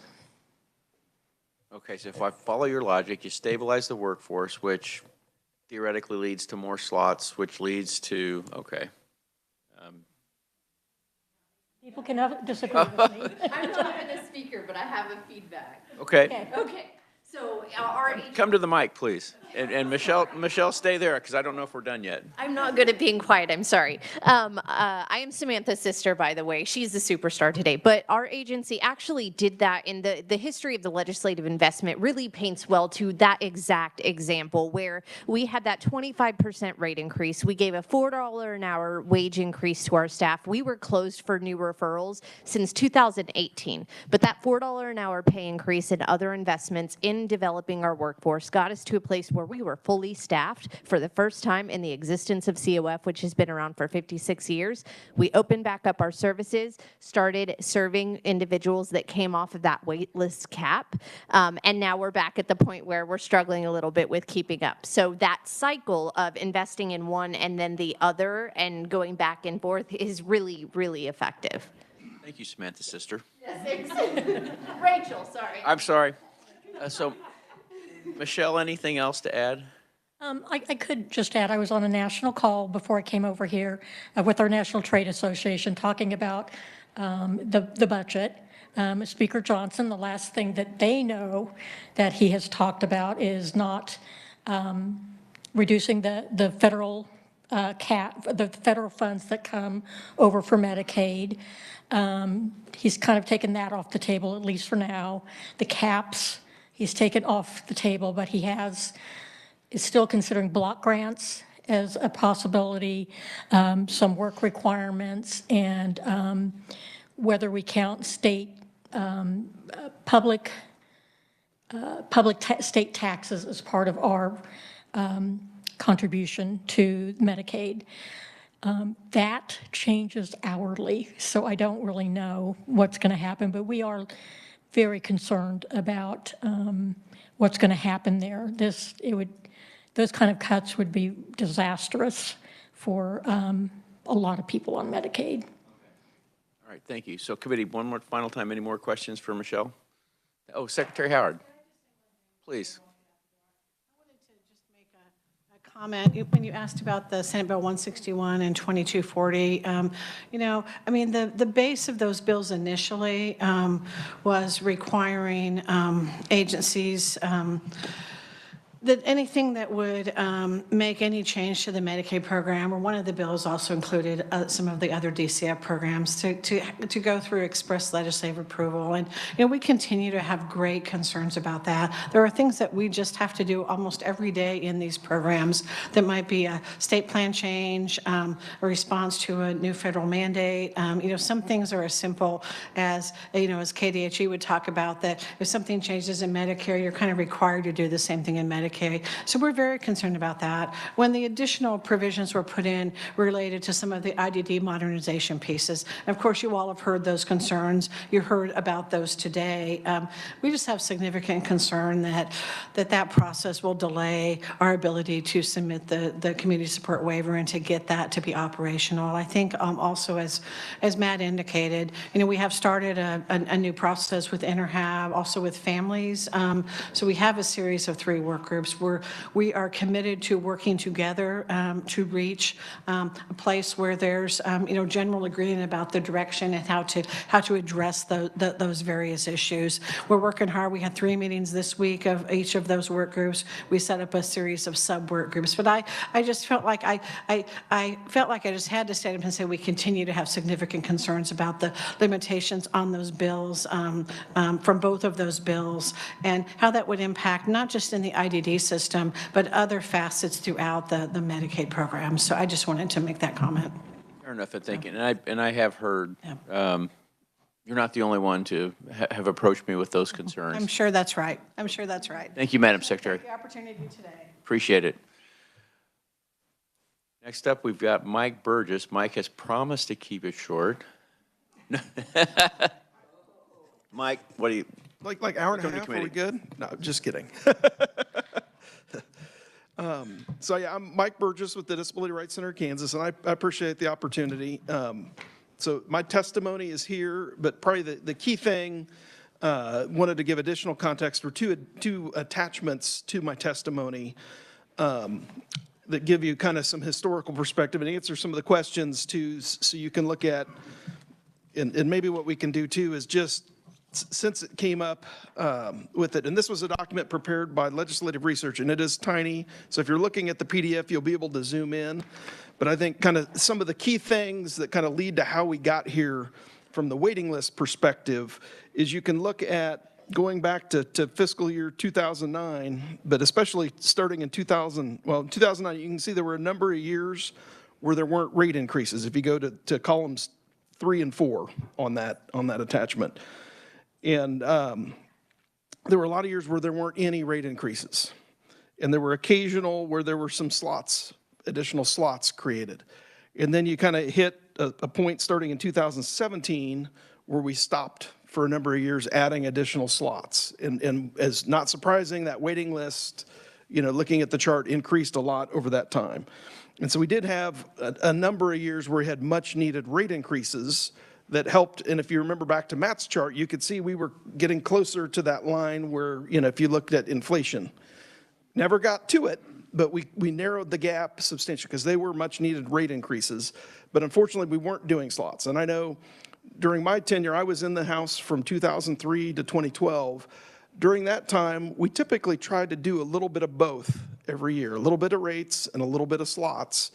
Okay, so if I follow your logic, you stabilize the workforce, which theoretically leads to more slots, which leads to, okay. People can disagree with me. I'm not even a speaker, but I have a feedback. Okay. Okay. So our Come to the mic, please. And Michelle, stay there, because I don't know if we're done yet. I'm not good at being quiet, I'm sorry. I am Samantha's sister, by the way. She's the superstar today. But our agency actually did that in the history of the legislative investment really paints well to that exact example where we had that 25% rate increase. We gave a $4 an hour wage increase to our staff. We were closed for new referrals since 2018. But that $4 an hour pay increase and other investments in developing our workforce got us to a place where we were fully staffed for the first time in the existence of COF, which has been around for 56 years. We opened back up our services, started serving individuals that came off of that wait list cap, and now we're back at the point where we're struggling a little bit with keeping up. So that cycle of investing in one and then the other and going back and forth is really, really effective. Thank you, Samantha, sister. Yes, thanks. Rachel, sorry. I'm sorry. So, Michelle, anything else to add? I could just add, I was on a national call before I came over here with our National Trade Association talking about the budget. Speaker Johnson, the last thing that they know that he has talked about is not reducing the federal cap, the federal funds that come over for Medicaid. He's kind of taken that off the table, at least for now. The caps, he's taken off the table, but he is still considering block grants as a possibility, some work requirements, and whether we count state public state taxes as part of our contribution to Medicaid. That changes hourly, so I don't really know what's going to happen, but we are very concerned about what's going to happen there. Those kind of cuts would be disastrous for a lot of people on Medicaid. All right, thank you. So committee, one more final time, any more questions for Michelle? Oh, Secretary Howard, please. Comment when you asked about the Senate Bill 161 and 2240. You know, I mean, the base of those bills initially was requiring agencies that anything that would make any change to the Medicaid program, or one of the bills also included some of the other DCF programs to go through express legislative approval. And, you know, we continue to have great concerns about that. There are things that we just have to do almost every day in these programs that might be a state plan change, a response to a new federal mandate. You know, some things are as simple as, you know, as KDHE would talk about, that if something changes in Medicare, you're kind of required to do the same thing in Medicaid. So we're very concerned about that. When the additional provisions were put in related to some of the IDD modernization pieces, and of course you all have heard those concerns. You heard about those today. We just have significant concern that process will delay our ability to submit the community support waiver and to get that to be operational. I think also as Matt indicated, you know, we have started a new process with InterHab, also with families. So we have a series of 3 work groups where we are committed to working together to reach a place where there's you know, general agreement about the direction and how to address those various issues. We're working hard. We had 3 meetings this week of each of those work groups. We set up a series of sub work groups. But I just felt like I felt like I just had to stand up and say we continue to have significant concerns about the limitations on those bills from both of those bills, and how that would impact not just in the IDD system, but other facets throughout the Medicaid program. So I just wanted to make that comment. Fair enough, I think, and I have heard, you're not the only one to have approached me with those concerns. I'm sure that's right. I'm sure that's right. Thank you, Madam Secretary. Thank you for the opportunity today. Appreciate it. Next up, we've got Mike Burgess. Mike has promised to keep it short. Mike, what do you? Like hour and a half, are we good? No, just kidding. So yeah, I'm Mike Burgess with the Disability Rights Center of Kansas, and I appreciate the opportunity. So my testimony is here, but probably the key thing, wanted to give additional context for two attachments to my testimony that give you kind of some historical perspective and answer some of the questions too, so you can look at, and maybe what we can do too is just, since it came up with it, and this was a document prepared by Legislative Research, and it is tiny, so if you're looking at the PDF, you'll be able to zoom in. But I think kind of some of the key things that kind of lead to how we got here from the waiting list perspective is you can look at going back to fiscal year 2009, but especially starting in 2009, you can see there were a number of years where there weren't rate increases. If you go to columns 3 and 4 on that attachment. And there were a lot of years where there weren't any rate increases. And there were occasional where there were some slots, additional slots created. And then you kind of hit a point starting in 2017 where we stopped for a number of years adding additional slots. And as not surprising, that waiting list, you know, looking at the chart, increased a lot over that time. And so we did have a number of years where we had much needed rate increases that helped. And if you remember back to Matt's chart, you could see we were getting closer to that line where, you know, if you looked at inflation, never got to it, but we narrowed the gap substantially because they were much needed rate increases. But unfortunately, we weren't doing slots. And I know during my tenure, I was in the House from 2003 to 2012. During that time, we typically tried to do a little bit of both every year, a little bit of rates and a little bit of slots.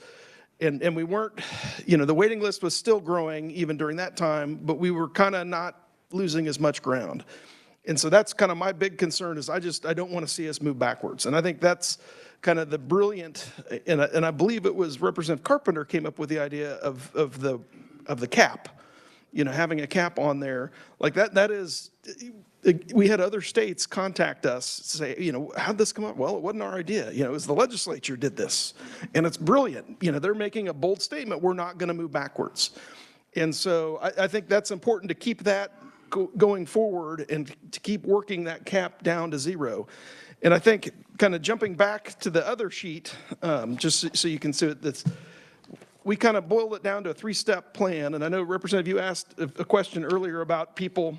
And we weren't, you know, the waiting list was still growing even during that time, but we were kind of not losing as much ground. And so that's kind of my big concern is I don't want to see us move backwards. And I think that's kind of the brilliant, and I believe it was Representative Carpenter came up with the idea of the cap. having a cap on there, like that is, we had other states contact us, say, how'd this come up? Well, it wasn't our idea. It was the legislature did this. And it's brilliant. They're making a bold statement. We're not going to move backwards. And so I think that's important to keep that going forward and to keep working that cap down to 0. And I think kind of jumping back to the other sheet, just so you can see it, we kind of boiled it down to a 3-step plan. And I know, Representative, you asked a question earlier about people.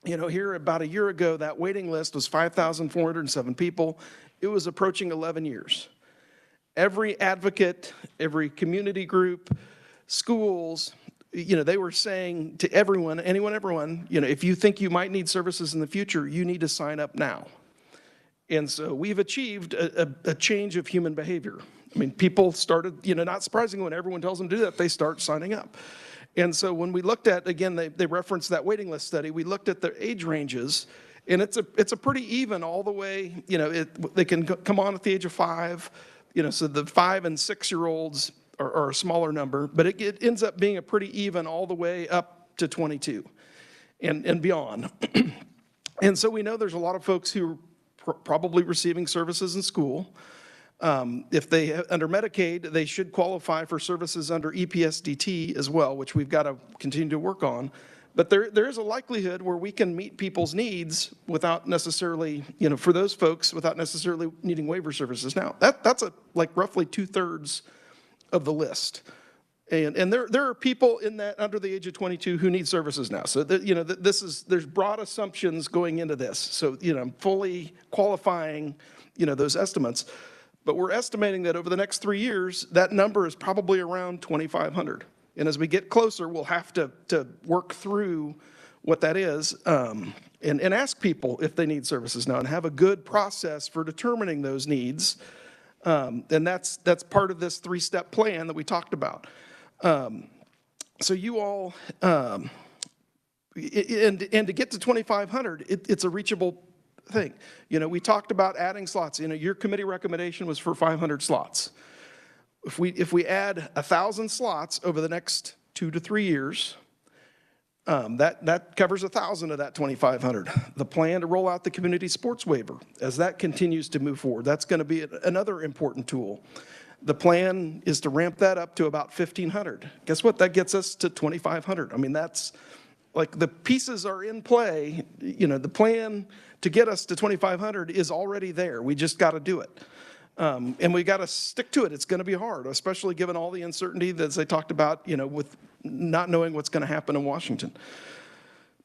Here about a year ago, that waiting list was 5,407 people. It was approaching 11 years. Every advocate, every community group, schools, they were saying to everyone, everyone, if you think you might need services in the future, you need to sign up now. And so we've achieved a change of human behavior. I mean, people started, not surprisingly, when everyone tells them to do that, they start signing up. And so when we looked at, again, they referenced that waiting list study, we looked at the age ranges, and it's a pretty even all the way, they can come on at the age of 5, so the 5 and 6-year-olds are a smaller number, but it ends up being a pretty even all the way up to 22 and beyond. And so we know there's a lot of folks who are probably receiving services in school. If they under Medicaid, they should qualify for services under EPSDT as well, which we've got to continue to work on. But there is a likelihood where we can meet people's needs without necessarily, for those folks, without necessarily needing waiver services. Now, that's like roughly 2/3 of the list. And there are people in that under the age of 22 who need services now. So there's broad assumptions going into this. So fully qualifying those estimates. But we're estimating that over the next 3 years, that number is probably around 2,500. And as we get closer, we'll have to work through what that is and ask people if they need services now and have a good process for determining those needs. And that's part of this 3-step plan that we talked about. So you all, and to get to 2,500, it's a reachable thing. We talked about adding slots. Your committee recommendation was for 500 slots. If we add 1,000 slots over the next 2 to 3 years, that covers 1,000 of that 2,500. The plan to roll out the community sports waiver, as that continues to move forward, that's going to be another important tool. The plan is to ramp that up to about 1,500. Guess what? That gets us to 2,500. I mean, that's like the pieces are in play. The plan to get us to 2,500 is already there. We just got to do it. And we got to stick to it. It's going to be hard, especially given all the uncertainty that they talked about, with not knowing what's going to happen in Washington.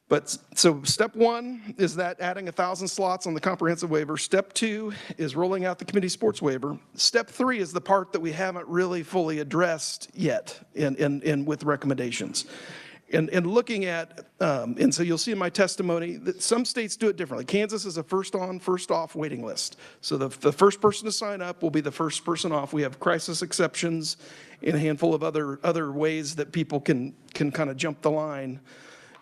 But so step 1 is that adding 1,000 slots on the comprehensive waiver. Step 2 is rolling out the community sports waiver. Step 3 is the part that we haven't really fully addressed yet and with recommendations. And looking at, and so you'll see in my testimony that some states do it differently. Kansas is a first on, first off waiting list. So the first person to sign up will be the first person off. We have crisis exceptions and a handful of other ways that people can kind of jump the line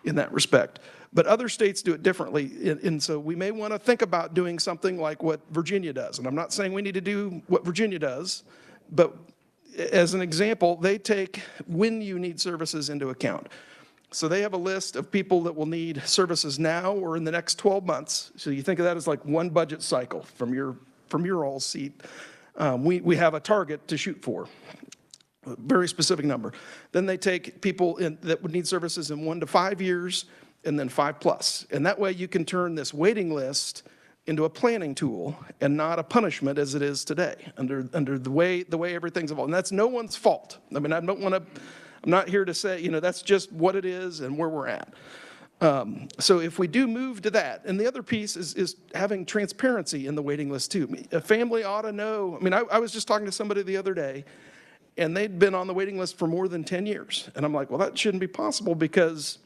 in that respect. But other states do it differently. And so we may want to think about doing something like what Virginia does. And I'm not saying we need to do what Virginia does, but as an example, they take when you need services into account. So they have a list of people that will need services now or in the next 12 months. So you think of that as like one budget cycle from your all seat. We have a target to shoot for, a very specific number. Then they take people that would need services in 1 to 5 years and then 5+. And that way you can turn this waiting list into a planning tool and not a punishment as it is today under the way everything's evolved. And that's no one's fault. I mean, I'm not here to say, that's just what it is and where we're at. So if we do move to that, and the other piece is having transparency in the waiting list too. A family ought to know. I mean, I was just talking to somebody the other day, and they'd been on the waiting list for more than 10 years. And I'm like, well, that shouldn't be possible because,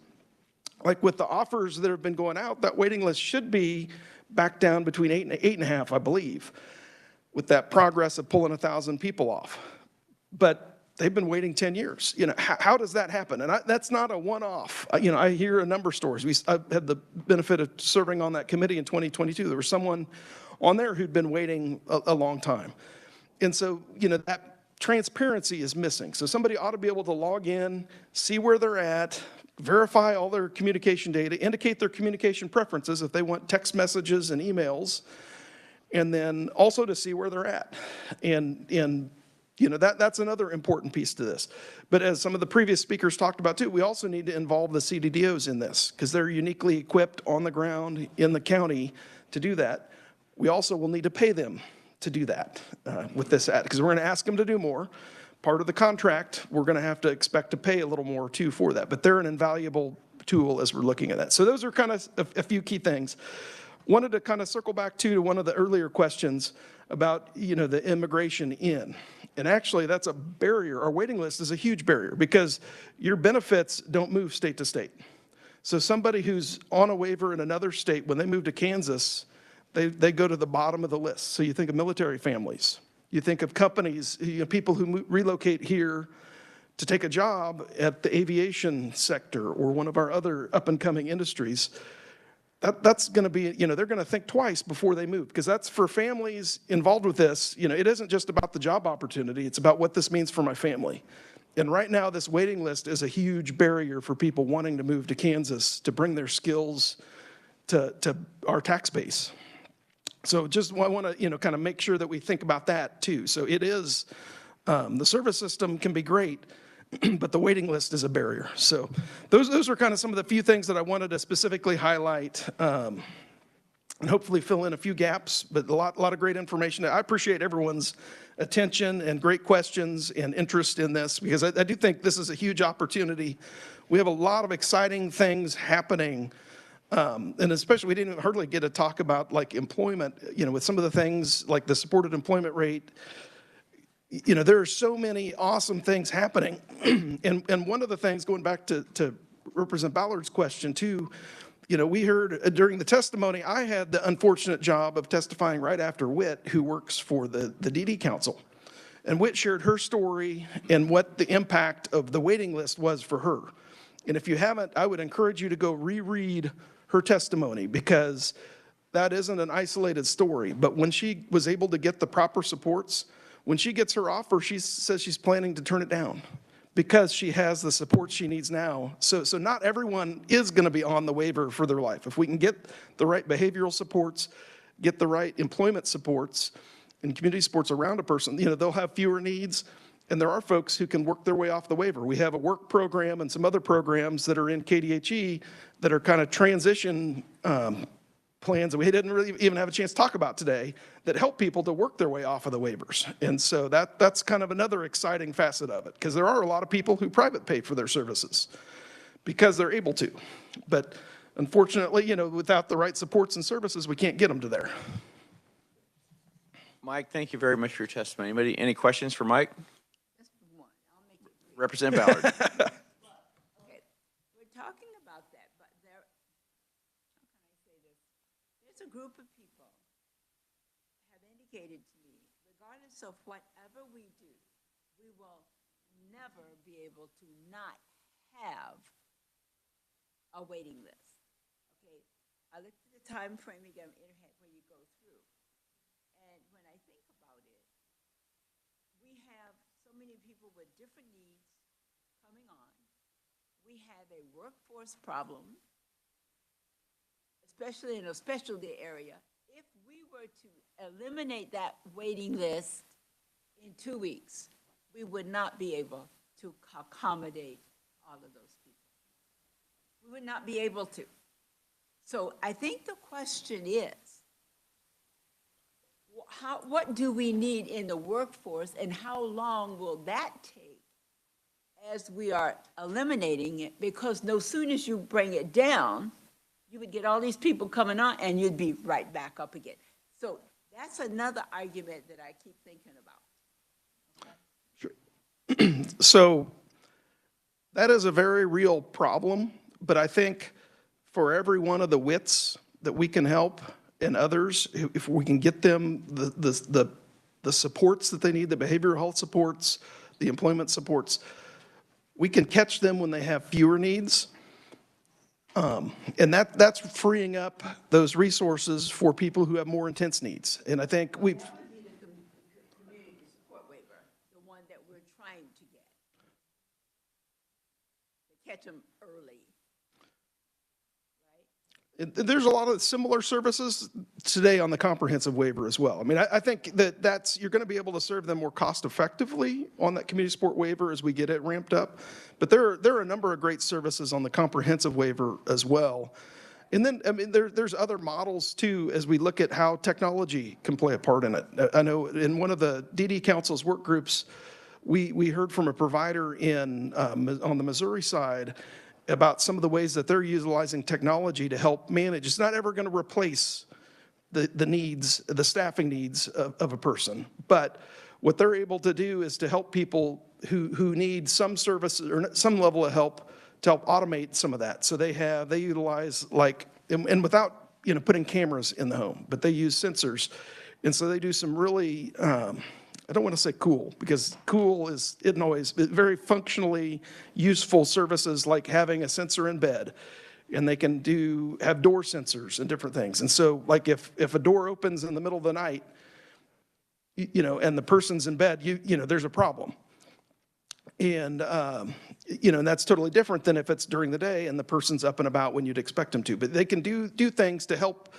like with the offers that have been going out, that waiting list should be back down between 8 and 8.5, I believe, with that progress of pulling 1,000 people off. But they've been waiting 10 years. How does that happen? And that's not a one-off. I hear a number of stories. I've had the benefit of serving on that committee in 2022. There was someone on there who'd been waiting a long time. And so, that transparency is missing. So somebody ought to be able to log in, see where they're at, verify all their communication data, indicate their communication preferences if they want text messages and emails, and then also to see where they're at. And you know, that's another important piece to this. But as some of the previous speakers talked about too, we also need to involve the CDDOs in this because they're uniquely equipped on the ground in the county to do that. We also will need to pay them to do that with this ad because we're going to ask them to do more. Part of the contract, we're going to have to expect to pay a little more too for that, but they're an invaluable tool as we're looking at that. So those are kind of a few key things. Wanted to kind of circle back to one of the earlier questions about, you know, the immigration in. And actually that's a barrier. Our waiting list is a huge barrier because your benefits don't move state to state. So somebody who's on a waiver in another state, when they move to Kansas, they go to the bottom of the list. So you think of military families. You think of companies, you know, people who relocate here to take a job at the aviation sector or one of our other up-and-coming industries. That's going to be, you know, they're going to think twice before they move because that's for families involved with this. You know, it isn't just about the job opportunity. It's about what this means for my family. And right now, this waiting list is a huge barrier for people wanting to move to Kansas to bring their skills to our tax base. So just want to, you know, kind of make sure that we think about that too. So it is, the service system can be great, but the waiting list is a barrier. So those are kind of some of the few things that I wanted to specifically highlight and hopefully fill in a few gaps, but a lot of great information. I appreciate everyone's attention and great questions and interest in this because I do think this is a huge opportunity. We have a lot of exciting things happening. And especially, we didn't hardly get to talk about like employment, you know, with some of the things like the supported employment rate. You know, there are so many awesome things happening. And one of the things, going back to Representative Ballard's question too, you know, we heard during the testimony, I had the unfortunate job of testifying right after Whit, who works for the DD Council. And Whit shared her story and what the impact of the waiting list was for her. And if you haven't, I would encourage you to go reread her testimony because that isn't an isolated story. But when she was able to get the proper supports, when she gets her offer, she says she's planning to turn it down because she has the support she needs now. So not everyone is going to be on the waiver for their life. If we can get the right behavioral supports, get the right employment supports and community supports around a person, you know, they'll have fewer needs. And there are folks who can work their way off the waiver. We have a work program and some other programs that are in KDHE that are kind of transition plans that we didn't really even have a chance to talk about today that help people to work their way off of the waivers. And so that's kind of another exciting facet of it because there are a lot of people who private pay for their services because they're able to. But unfortunately, you know, without the right supports and services, we can't get them to there. Mike, thank you very much for your testimony. Anybody, any questions for Mike? Representative Ballard. Okay, we're talking about that, but how can I say this? There's a group of people have indicated to me, regardless of whatever we do, we will never be able to not have a waiting list. Okay, I looked at the time frame again where you go through, and when I think about it, we have so many people with different needs coming on. We have a workforce problem, especially in a specialty area. If we were to eliminate that waiting list in 2 weeks, we would not be able to accommodate all of those people. We would not be able to. So I think the question is, what do we need in the workforce and how long will that take as we are eliminating it? Because no sooner as you bring it down, you would get all these people coming on and you'd be right back up again. So that's another argument that I keep thinking about. Okay. Sure. So that is a very real problem, but I think for every one of the WITs that we can help and others, if we can get them the supports that they need, the behavioral health supports, the employment supports, we can catch them when they have fewer needs. And that's freeing up those resources for people who have more intense needs. And I think we've... That would be the community support waiver, the one that we're trying to get. To catch them early. There's a lot of similar services today on the comprehensive waiver as well. I mean, I think that you're going to be able to serve them more cost effectively on that community support waiver as we get it ramped up. But there are a number of great services on the comprehensive waiver as well. And then, I mean, there's other models too, as we look at how technology can play a part in it. I know in one of the DD Council's work groups, we heard from a provider on the Missouri side about some of the ways that they're utilizing technology to help manage. It's not ever going to replace the needs, the staffing needs of a person. But what they're able to do is to help people who need some service or some level of help to help automate some of that. So they utilize and without, putting cameras in the home, but they use sensors. And so they do some really, I don't want to say cool, because cool isn't always very functionally useful services, like having a sensor in bed, and they can have door sensors and different things. And so, like if a door opens in the middle of the night, and the person's in bed, there's a problem. And and that's totally different than if it's during the day and the person's up and about when you'd expect them to. But they can do things to help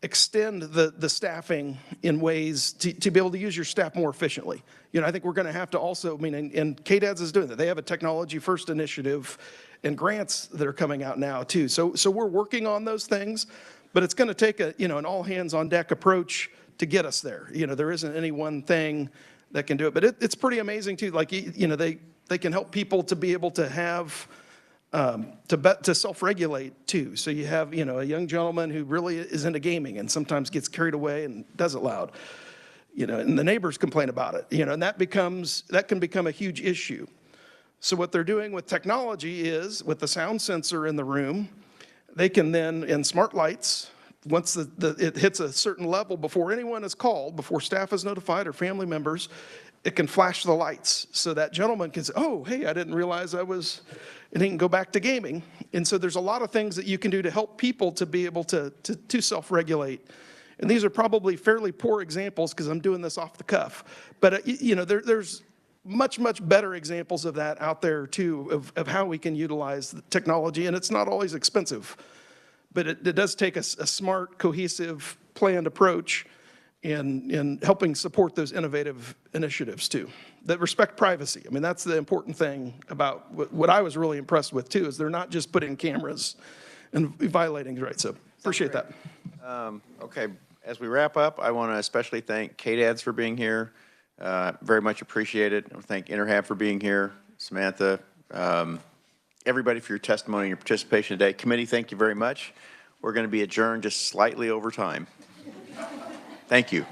extend the staffing in ways to be able to use your staff more efficiently. I think we're going to have to also, and KDADS is doing that. They have a technology first initiative and grants that are coming out now too. So we're working on those things, but it's going to take an all hands on deck approach to get us there. There isn't any one thing that can do it, but it's pretty amazing too. Like, they can help people to be able to have to self-regulate too. So you have, a young gentleman who really is into gaming and sometimes gets carried away and does it loud, and the neighbors complain about it, and that can become a huge issue. So what they're doing with technology is, with the sound sensor in the room, they can then, in smart lights, once it hits a certain level, before anyone is called, before staff is notified or family members, it can flash the lights. So that gentleman can say, oh, hey, I didn't realize and he can go back to gaming. And so there's a lot of things that you can do to help people to be able to self-regulate. And these are probably fairly poor examples because I'm doing this off the cuff. But, there's much, much better examples of that out there too, of how we can utilize the technology. And it's not always expensive, but it does take a smart, cohesive, planned approach in helping support those innovative initiatives too, that respect privacy. I mean, that's the important thing about what I was really impressed with too, is they're not just putting cameras and violating rights. So appreciate that. Okay, as we wrap up, I want to especially thank KDADS for being here. Very much appreciate it. I want to thank Interhab for being here, Samantha, everybody for your testimony and your participation today. Committee, thank you very much. We're going to be adjourned just slightly over time. Thank you.